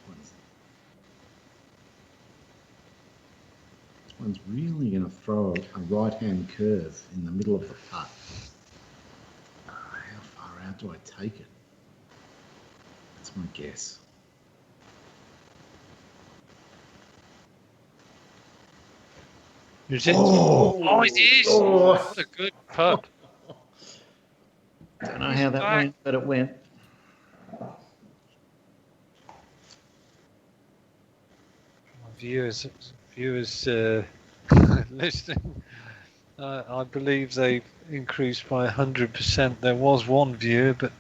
one's really going to throw a right-hand curve in the middle of the putt. How far out do I take it? That's my guess. Is it? Oh! Oh, it is! Oh! What a good putt. Don't know how that went, but it went. Viewers listening, I believe they've increased by 100%. There was one viewer, but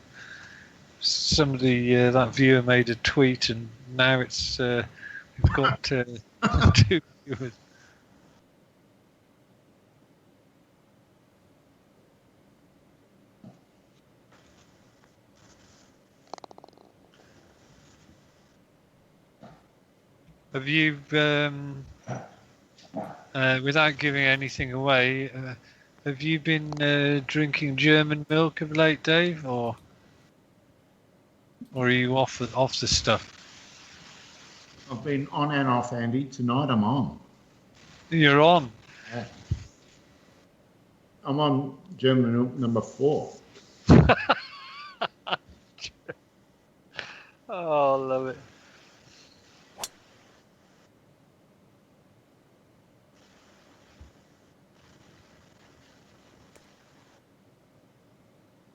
somebody, that viewer made a tweet, and now it's we've got 2 viewers. Have you, without giving anything away, have you been drinking German milk of late, Dave, or are you off the stuff? I've been on and off, Andy. Tonight I'm on. You're on. Yeah. I'm on German milk number 4. Oh, I love it.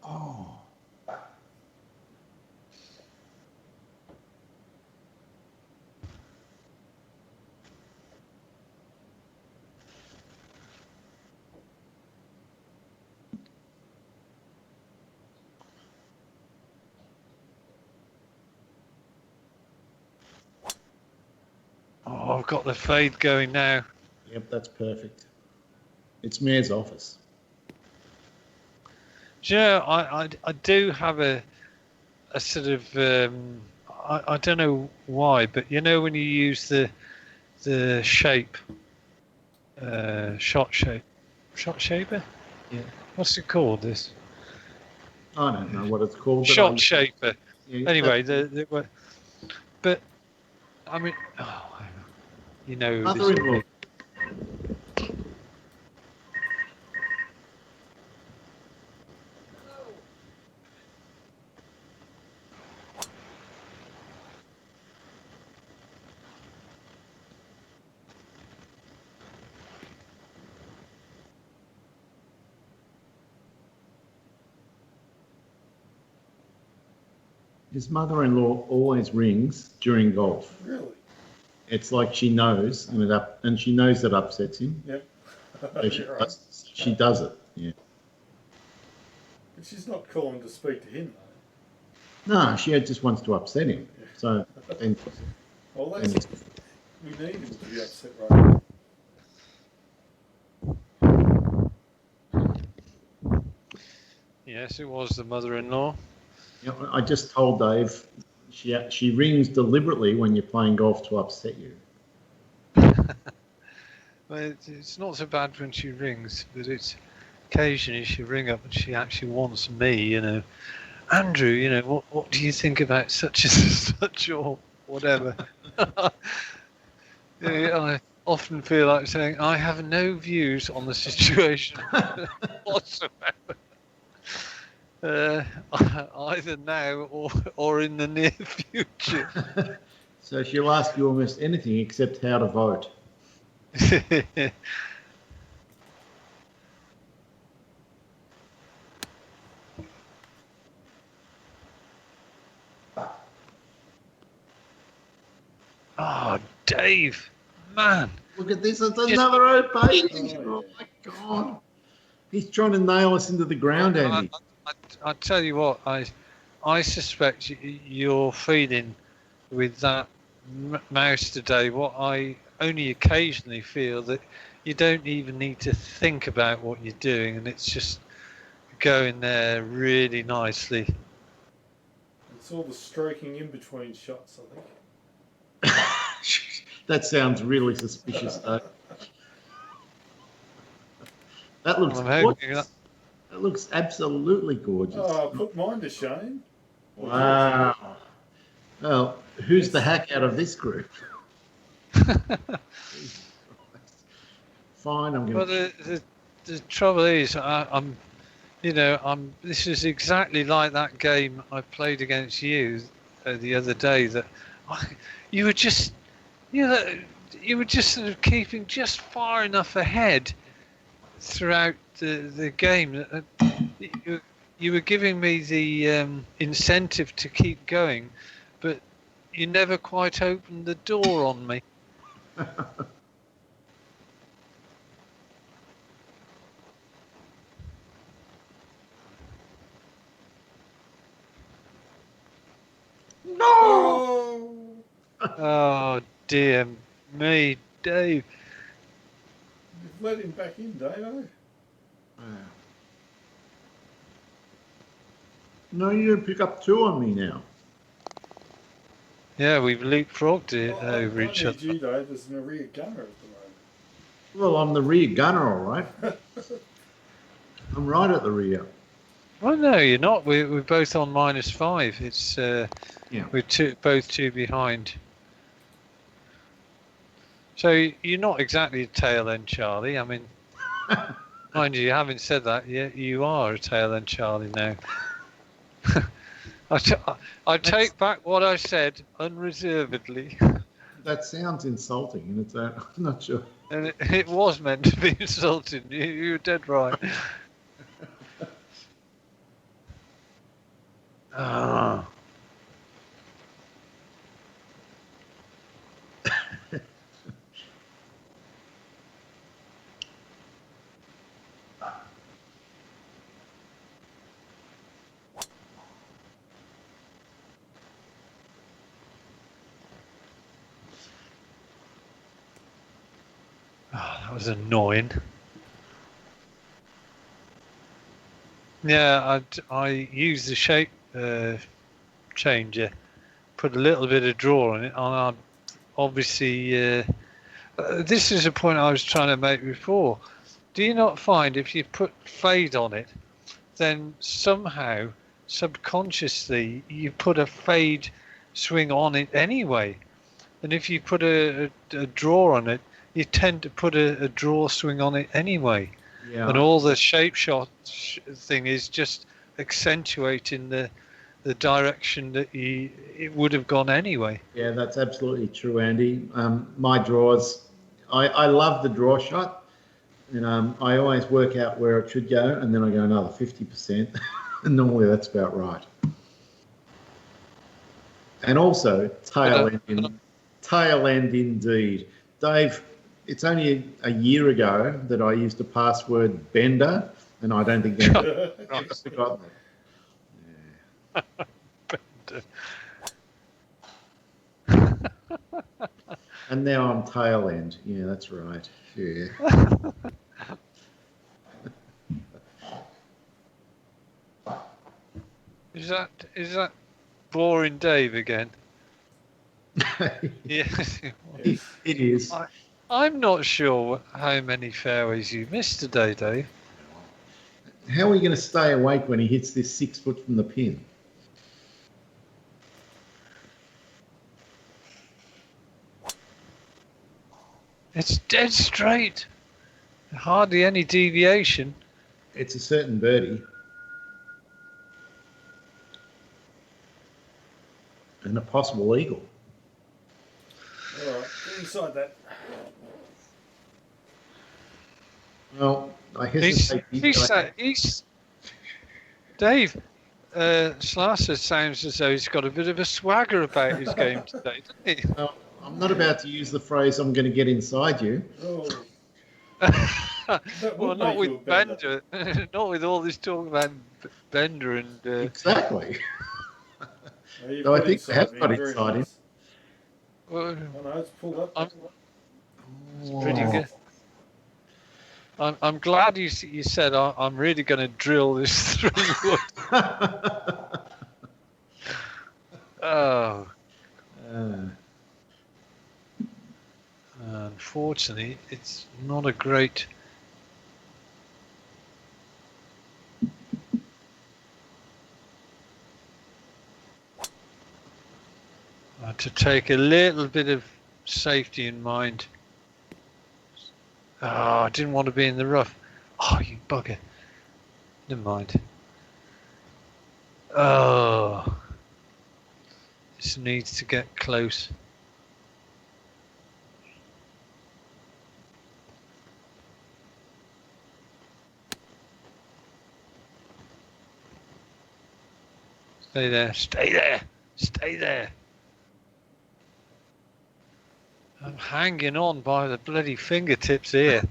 Oh. Oh, I've got the fade going now. Yep, that's perfect. It's Mayor's office. Do you know, I do have a sort of I don't know why, but you know when you use the shape, shot shaper. Yeah. What's it called? This I don't know what it's called. shot shaper. Yeah, Anyway, but I mean, oh, you know, this mother-in-law. His mother-in-law always rings during golf. Really? It's like she knows, and she knows that upsets him. Yep. So she does it. Yeah. But she's not calling to speak to him, No, she just wants to upset him. So, and, though. Well, and we need him to be upset right now. Yes, it was the mother-in-law. you know, I just told Dave she rings deliberately when you're playing golf to upset you. Well, it's not so bad when she rings, but it's occasionally she ring up and she actually wants me, you know, Andrew, you know, what do you think about such and such or whatever? Yeah, I often feel like saying I have no views on the situation whatsoever. Either now or in the near future. So she'll ask you almost anything except how to vote. Oh, Dave, man. Look at this, it's another opaque. Oh, Oh my God. He's trying to nail us into the ground, Andy. I tell you what, I suspect you're feeling with that mouse today what I only occasionally feel, that you don't even need to think about what you're doing, and it's just going there really nicely. It's all the stroking in between shots, I think. That sounds really suspicious, though. That looks gorgeous. That looks absolutely gorgeous. Oh, put mine to shame. Wow. Well, who's the hack out of this group? Fine, I'm going to... Well, the trouble is, I'm this is exactly like that game I played against you the other day. That you were just, you were just sort of keeping just far enough ahead throughout the game. You were giving me the incentive to keep going, but you never quite opened the door on me. No! Oh dear me, Dave. You've let him back in, Dave. No, you pick up 2 on me now. Yeah, we've leapfrogged it over each other. I need you, Dave, as an rear gunner at the moment. Well, I'm the rear gunner, all right. I'm right at the rear. Well, no, you're not. We're both on -5. It's we're both 2 behind. So you're not exactly a tail end, Charlie. I mean, mind you haven't said that yet. You are a tail end, Charlie, now. I take back what I said unreservedly. That sounds insulting, and it's I'm not sure. And it was meant to be insulting. You're dead right. Ah. Oh, that was annoying. Yeah, I used the shape changer, put a little bit of draw on it, and obviously this is a point I was trying to make before. Do you not find if you put fade on it, then somehow subconsciously you put a fade swing on it anyway, and if you put a draw on it, you tend to put a draw swing on it anyway. Yeah. And all the shape shot thing is just accentuating the direction that it would have gone anyway. Yeah, that's absolutely true, Andy. My draws, I love the draw shot, and I always work out where it should go, and then I go another 50%, and normally that's about right. And also tail end indeed, Dave. It's only a year ago that I used the password Bender, and I don't think I've forgotten it. Yeah. And now I'm tail end. Yeah, that's right. Yeah. Is that boring Dave again? Yes, it is. I'm not sure how many fairways you missed today, Dave. How are we going to stay awake when he hits this 6 foot from the pin? It's dead straight. Hardly any deviation. It's a certain birdie. And a possible eagle. All right, get inside that. Well, I hesitate. Dave, Slasser sounds as though he's got a bit of a swagger about his game today, doesn't he? Well, I'm not about to use the phrase "I'm going to get inside you." Oh. Well, not with Bender. Not with all this talk about Bender and... Exactly. So I think they have got inside him. Well, no, it's pulled up. It's pretty good. I'm glad you said I'm really going to drill this through wood. Oh, Uh, unfortunately, it's not a great. To take a little bit of safety in mind. Oh, I didn't want to be in the rough. Oh, you bugger. Never mind. Oh, this needs to get close. Stay there, stay there, stay there. I'm hanging on by the bloody fingertips here.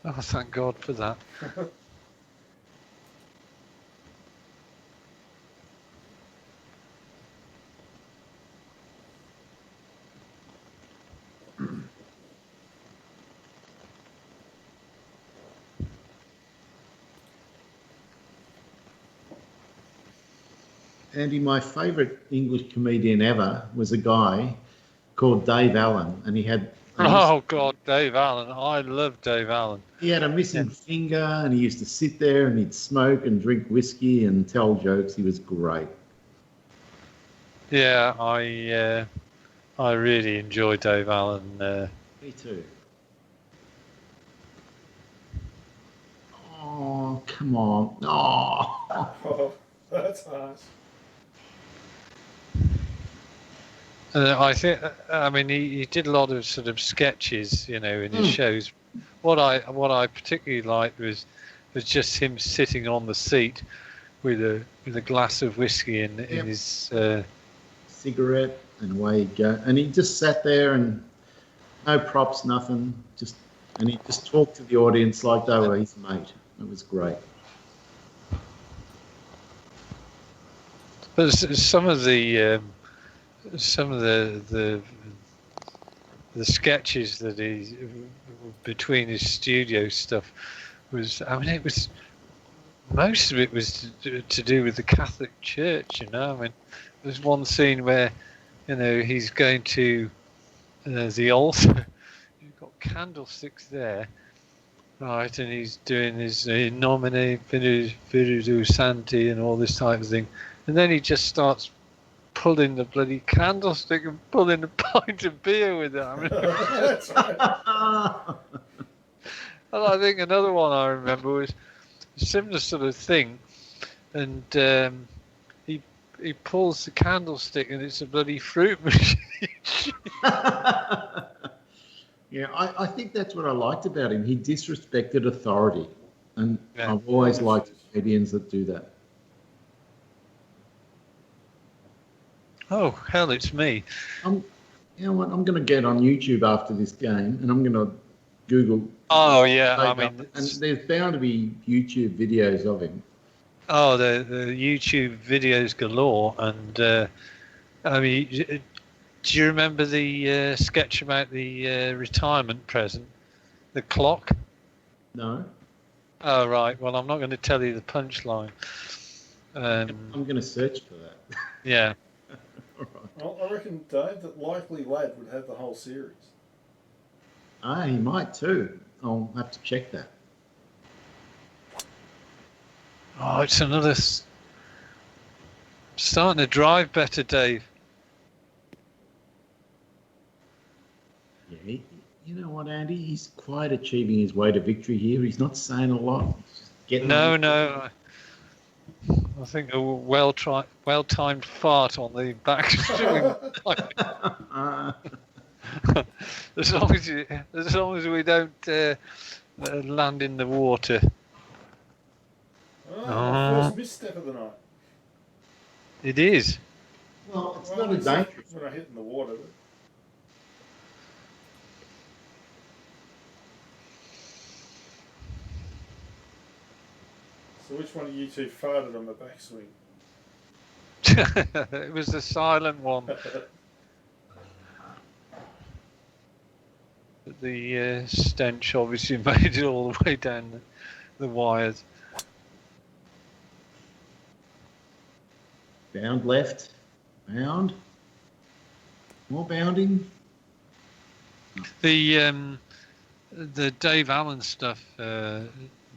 Oh, thank God for that. Andy, my favourite English comedian ever was a guy called Dave Allen, and he had Oh God, Dave Allen. I love Dave Allen. he had a missing finger, and he used to sit there and he'd smoke and drink whiskey and tell jokes. He was great. Yeah, I really enjoy Dave Allen. Me too. Oh, come on. Oh. Oh, that's harsh. I think, I mean, he did a lot of sort of sketches, you know, in his shows. What I particularly liked was just him sitting on the seat with a glass of whiskey in his cigarette, and away he'd go. And he just sat there and no props, nothing. And he just talked to the audience like they were his mate. It was great. But some of the sketches that he between his studio stuff was, I mean, it was most of it was to do with the Catholic Church. You know, I mean, there's one scene where, you know, he's going to the altar. You've got candlesticks there, right, and he's doing his in nomine Spiritu Sancti and all this type of thing, and then he just starts pulling the bloody candlestick and pulling a pint of beer with it. I mean, That's right. and I think another one I remember was a similar sort of thing, and he pulls the candlestick and it's a bloody fruit machine. Yeah, I think that's what I liked about him. He disrespected authority, and Yeah. I've always liked comedians that do that. Oh hell, it's me. You know what? I'm going to get on YouTube after this game, and I'm going to Google. Oh yeah, I mean, and there's bound to be YouTube videos of him. Oh, the YouTube videos galore, and I mean, do you remember the sketch about the retirement present, the clock? No. Oh right. Well, I'm not going to tell you the punchline. I'm going to search for that. Yeah. All right. Well, I reckon, Dave, that Likely Lad would have the whole series. Ah, he might too. I'll have to check that. Oh, it's another. Starting to drive better, Dave. Yeah, you know what, Andy? He's quite achieving his way to victory here. He's not saying a lot. He's just getting No. I think a well-timed fart on the back. as long as we don't land in the water. First misstep of the night. It is. Well, it's not a dangerous. When I hit in the water. But... So which one of you two farted on the backswing? It was the silent one. The stench obviously made it all the way down the wires. Bound left. Bound. More bounding. The Dave Allen stuff,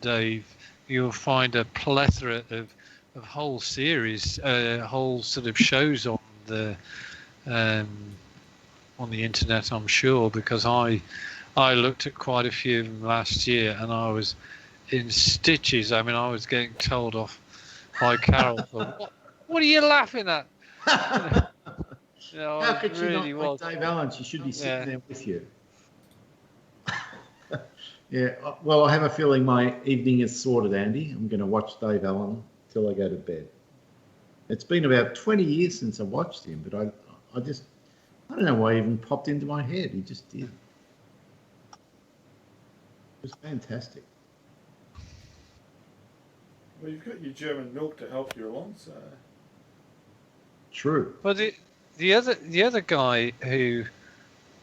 Dave, you'll find a plethora of whole series, whole sort of shows on the internet, I'm sure, because I looked at quite a few of them last year, and I was in stitches. I mean, I was getting told off by Carol for what are you laughing at? You know, How could she really not like Dave Allen? She should be sitting there with you. Yeah, well, I have a feeling my evening is sorted, Andy. I'm going to watch Dave Allen till I go to bed. It's been about 20 years since I watched him, but I don't know why he even popped into my head. He just did. It was fantastic. Well, you've got your German milk to help you along, so. True. Well, the other guy who,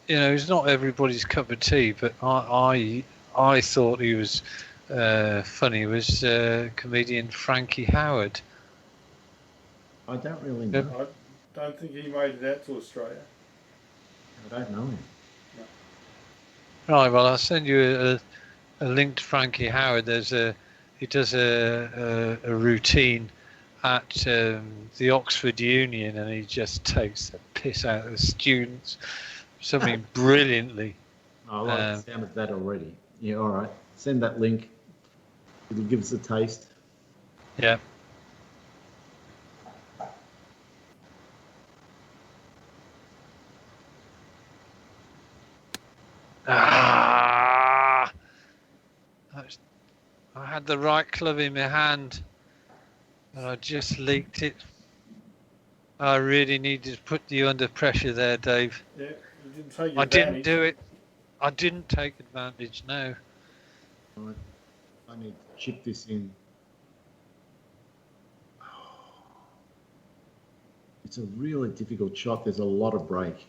you know, is not everybody's cup of tea, but I thought he was funny, was comedian Frankie Howard. I don't really know. I don't think he made it out to Australia. I don't know him. No. Right, well, I'll send you a link to Frankie Howard. He does a routine at the Oxford Union, and he just takes the piss out of the students, something brilliantly. I like the sound of that already. Yeah, all right. Send that link. It'll give us a taste. Yeah. I had the right club in my hand, and I just leaked it. I really needed to put you under pressure there, Dave. Yeah, you didn't take your I didn't advantage. do it. I didn't take advantage, no. Right. I need to chip this in. It's a really difficult shot. There's a lot of break.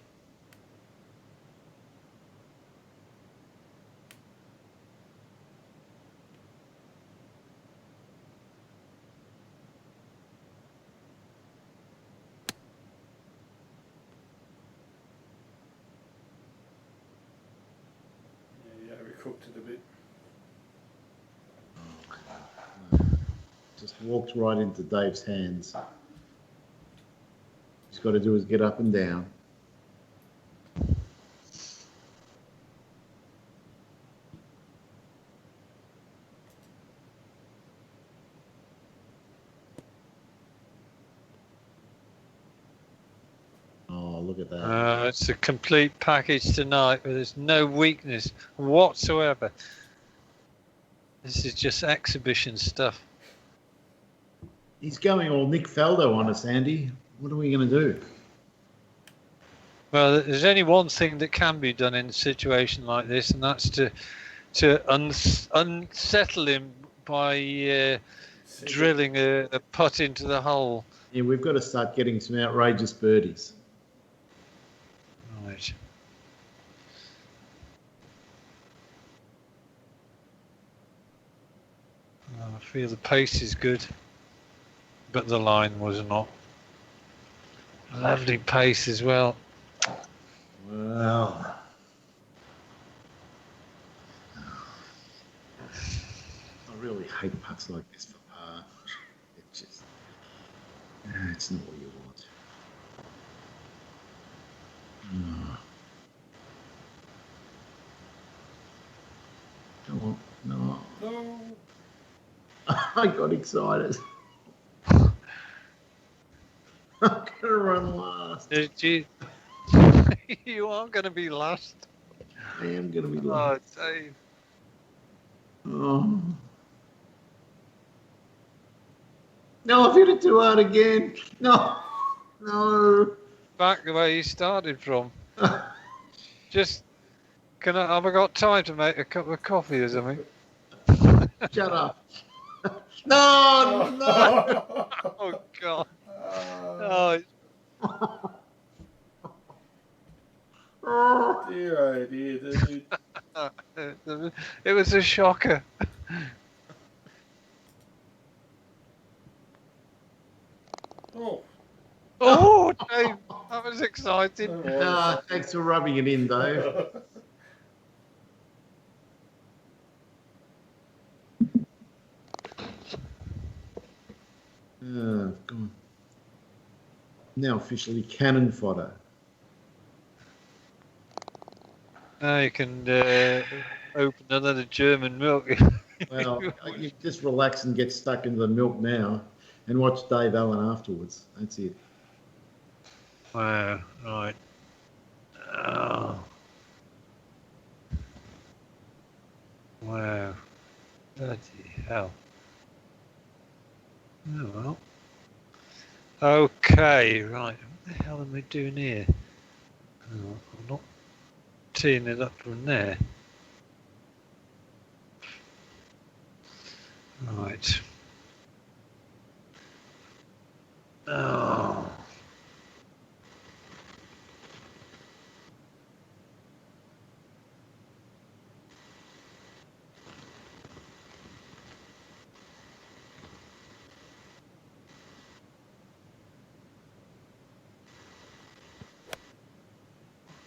Yeah, you overcooked it a bit. Just walked right into Dave's hands. He's got to do is get up and down. Oh, look at that. It's a complete package tonight. There's no weakness whatsoever. This is just exhibition stuff. He's going all Nick Faldo on us, Andy. What are we going to do? Well, there's only one thing that can be done in a situation like this, and that's to unsettle him by drilling a putt into the hole. Yeah, we've got to start getting some outrageous birdies. Right. I feel the pace is good, but the line was not. Lovely pace as well. Well, I really hate putts like this for par. It's not what you want. Come on, no. No. I got excited. I'm gonna run last. Did you? You are going to be last. I am gonna be Oh, last. Dave. Oh. No, I've hit it too hard again. No. Back the way you started from. Just, have I got time to make a cup of coffee or something? Shut up. No. Oh, God. Oh, Dear, oh dear, dude. it was a shocker. Oh, Oh, Dave, that was exciting. that was. Thanks for rubbing it in, Dave. God. Now officially cannon fodder. Now you can open another German milk. Well, you just relax and get stuck into the milk now and watch Dave Allen afterwards. That's it. Wow, right. Oh. Wow. Bloody hell. Oh well. Okay, right. What the hell am I doing here? Oh, I'm not teeing it up from there. Right. Oh.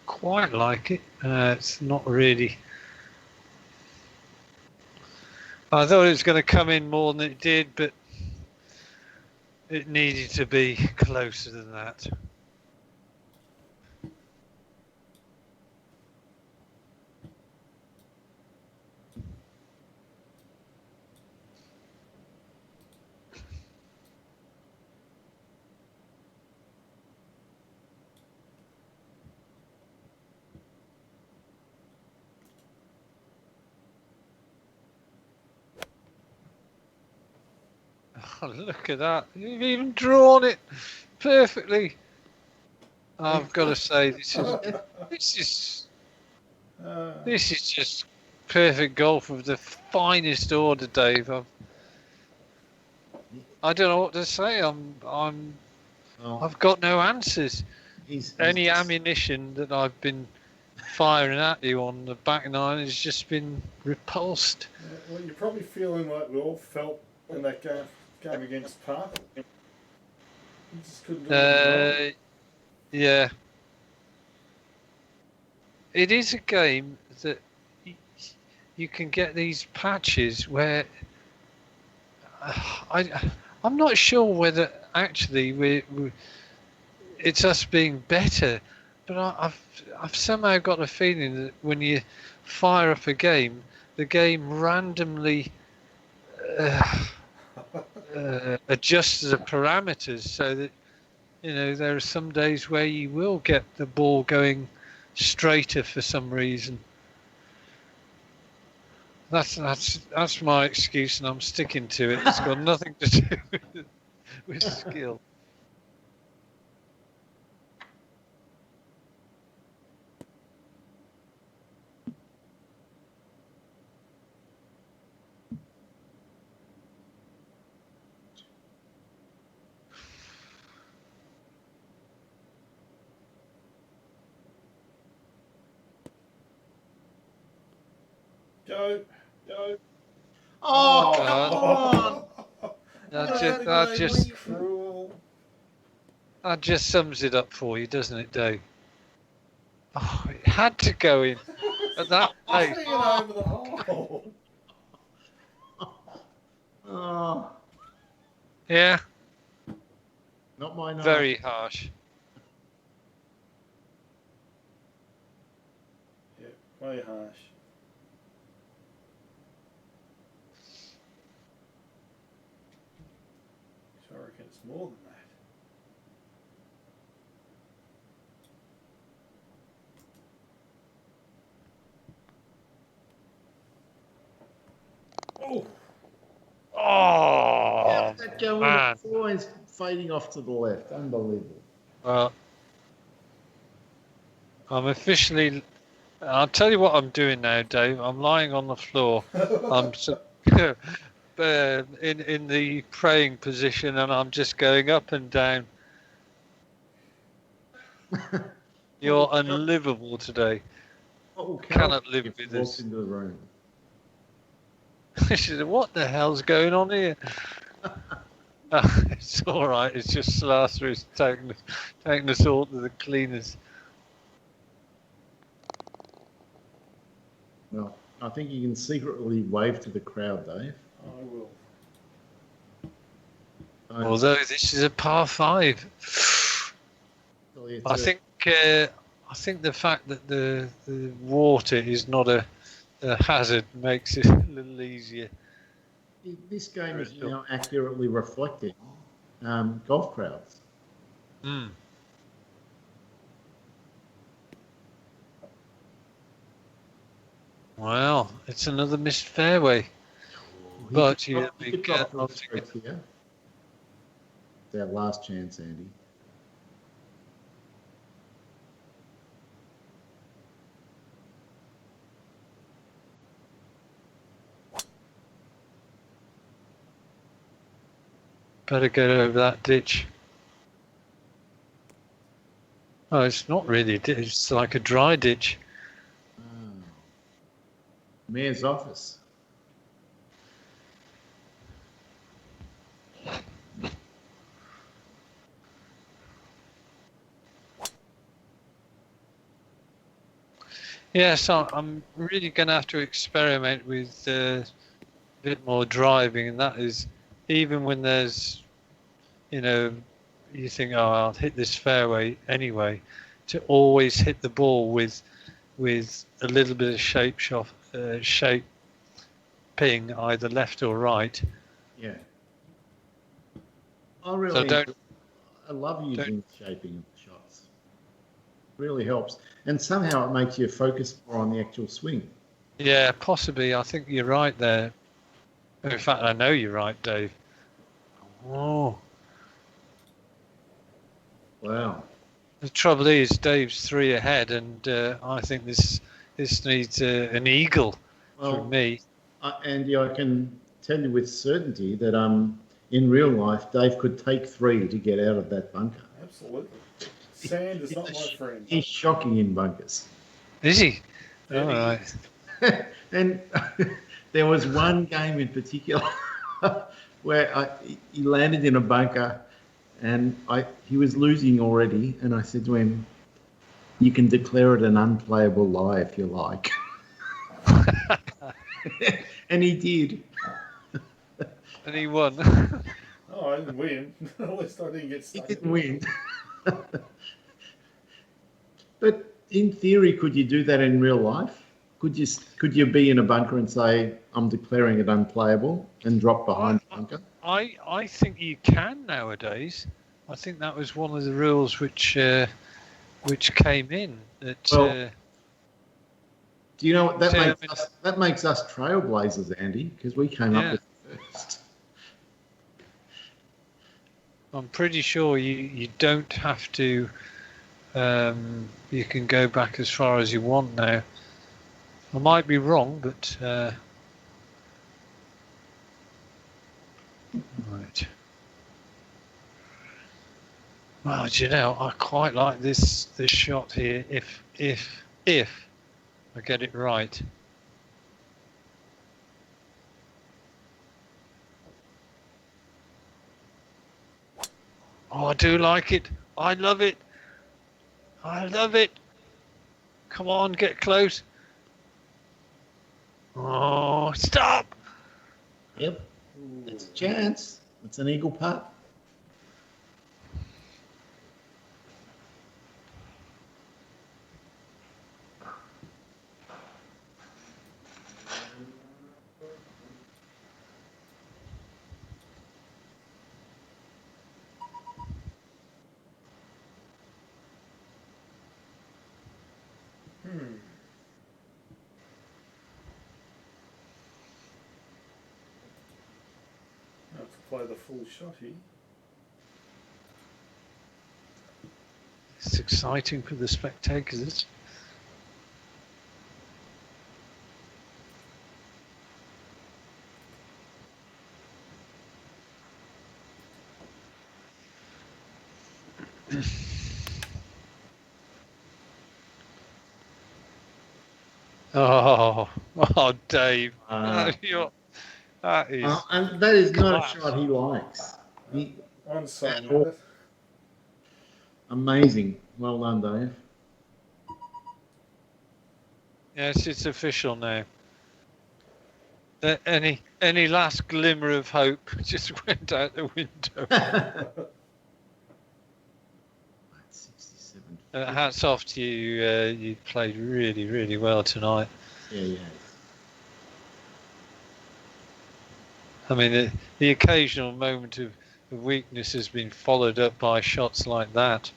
Quite like it. It's not really. I thought it was going to come in more than it did, but it needed to be closer than that. Oh, look at that. You've even drawn it perfectly. I've got to say, this is just perfect golf of the finest order, Dave. I don't know what to say. I've got no answers. Any ammunition that I've been firing at you on the back nine has just been repulsed. Well, you're probably feeling like we all felt in that game against Park. You just couldn't do it. Yeah. It is a game that you can get these patches where I'm not sure whether actually it's us being better, but I've somehow got a feeling that when you fire up a game, the game randomly adjusts the parameters so that there are some days where you will get the ball going straighter for some reason. That's my excuse, and I'm sticking to it. It's got nothing to do with skill. Go. Oh, come on! That just sums it up for you, doesn't it, Dave? Oh, it had to go in at that pace. Over the hole. Oh, Yeah, not my night. very harsh. Yeah, way harsh. So I reckon it's more than that. Oh! Oh, That going man. It's always fading off to the left. Unbelievable. Well, I'm officially. I'll tell you what I'm doing now, Dave. I'm lying on the floor. I'm in the praying position, and I'm just going up and down You're unlivable today. What will Cannot Carol live do if with she walks this. into the room? She said, "What the hell's going on here?" It's all right. It's just Slaster's taking us all to the cleaners. Well, I think you can secretly wave to the crowd, Dave. I will. Although this is a par 5. I think the fact that the water is not a hazard makes it a little easier. This game is now accurately reflecting golf crowds. Mm. Well, it's another missed fairway. But you could drop 3 strokes here. It's our last chance, Andy. Better get over that ditch. Oh, it's not really a ditch. It's like a dry ditch. Oh. Mayor's office. Yeah, so I'm really going to have to experiment with a bit more driving, and that is even when there's, you think, oh, I'll hit this fairway anyway, to always hit the ball with a little bit of shaping, either left or right. Yeah. I love using shaping of shots. Really helps. And somehow it makes you focus more on the actual swing. Yeah, possibly. I think you're right there. In fact, I know you're right, Dave. Oh. Wow. The trouble is, Dave's 3 ahead, and I think this needs an eagle from me. Andy, I can tell you with certainty that in real life, Dave could take 3 to get out of that bunker. Absolutely. Sand is not my friend. He's shocking in bunkers. Is he? All right. And there was one game in particular where he landed in a bunker and he was losing already. And I said to him, "You can declare it an unplayable lie if you like." And he did. And he won. Oh, I didn't win. At least I didn't get stuck. He didn't win. But in theory, could you do that in real life? Could you be in a bunker and say, "I'm declaring it unplayable," and drop behind the bunker? I think you can nowadays. I think that was one of the rules which came in. That do you know what that makes us trailblazers, Andy? Because we came up with it first. I'm pretty sure you don't have to. You can go back as far as you want now. I might be wrong, but right. Well, do you know, I quite like this shot here. If I get it right. Oh, I do like it. I love it. I love it. Come on, get close. Oh, stop. Yep. It's a chance. It's an eagle putt. I have to play the full shot here. It's exciting for the spectators. Oh, oh, Dave. Uh, That is and that is not a class. shot he likes. I'm saying At all. that. Amazing. Well done, Dave. Yes, it's official now. Any last glimmer of hope just went out the window. That's 67. Hats off to you. You played really, really well tonight. Yeah, yeah. I mean, the occasional moment of weakness has been followed up by shots like that.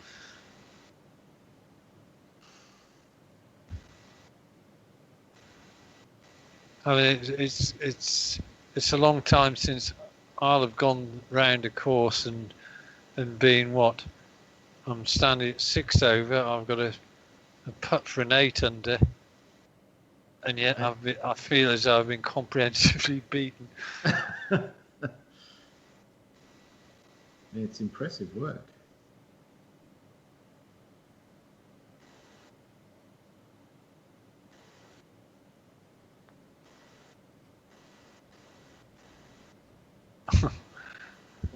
I mean, it's a long time since I'll have gone round a course and been what? I'm standing at 6 over. I've got a putt for an 8 under, and yet I feel as though I've been comprehensively beaten. It's impressive work.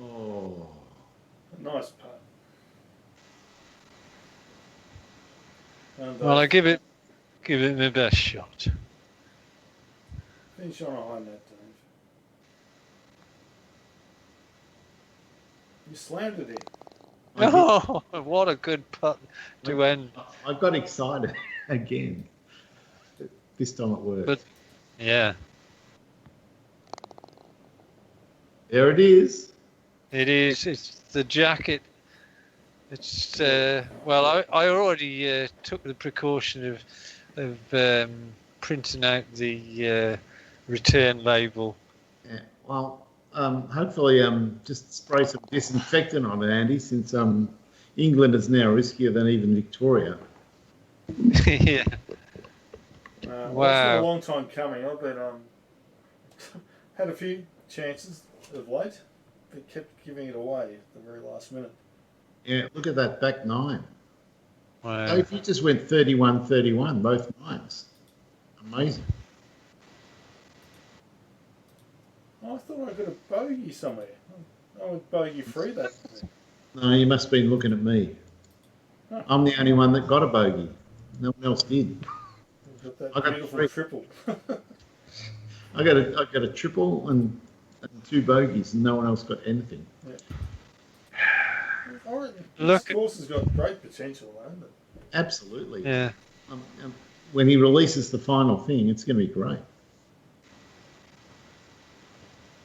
Oh, Nice putt. And, Well, I give it my best shot. finish on a high note, Dave. You slammed it in. Oh, what a good putt to end. I got excited again. This time it worked. But yeah, There it is. it is. It's the jacket. It's well, I already took the precaution of printing out the return label. Yeah. Well, hopefully, just spray some disinfectant on it, Andy, since England is now riskier than even Victoria. Yeah. Well, it's been Wow. a long time coming. I've been had a few chances of late, but kept giving it away at the very last minute. Yeah, look at that back nine. Wow. Dave, you just went 31-31, both nines. Amazing. I thought I got a bogey somewhere. I was bogey free that. No, you must have been looking at me. Huh. I'm the only one that got a bogey. No one else did. Got that I got beautiful three. triple. I got a triple and 2 bogeys, and no one else got anything. Yeah. I reckon Look- this course has got great potential, though. Absolutely. Yeah. When he releases the final thing, it's going to be great.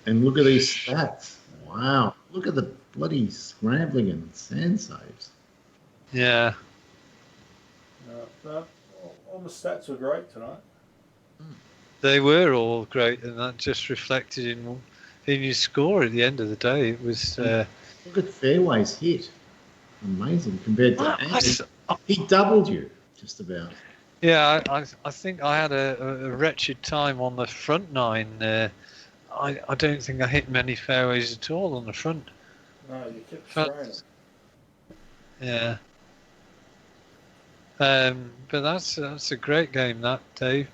And look at these stats. Wow. Look at the bloody scrambling and sand saves. Yeah. No, all the stats were great tonight. They were all great, and that just reflected in your score at the end of the day. It was. Look at fairways hit. Amazing compared to Andy. I- He doubled you, just about. Yeah, I think I had a wretched time on the front nine. I don't think I hit many fairways at all on the front. No, you kept Front- throwing it. Yeah. But that's a great game, that Dave.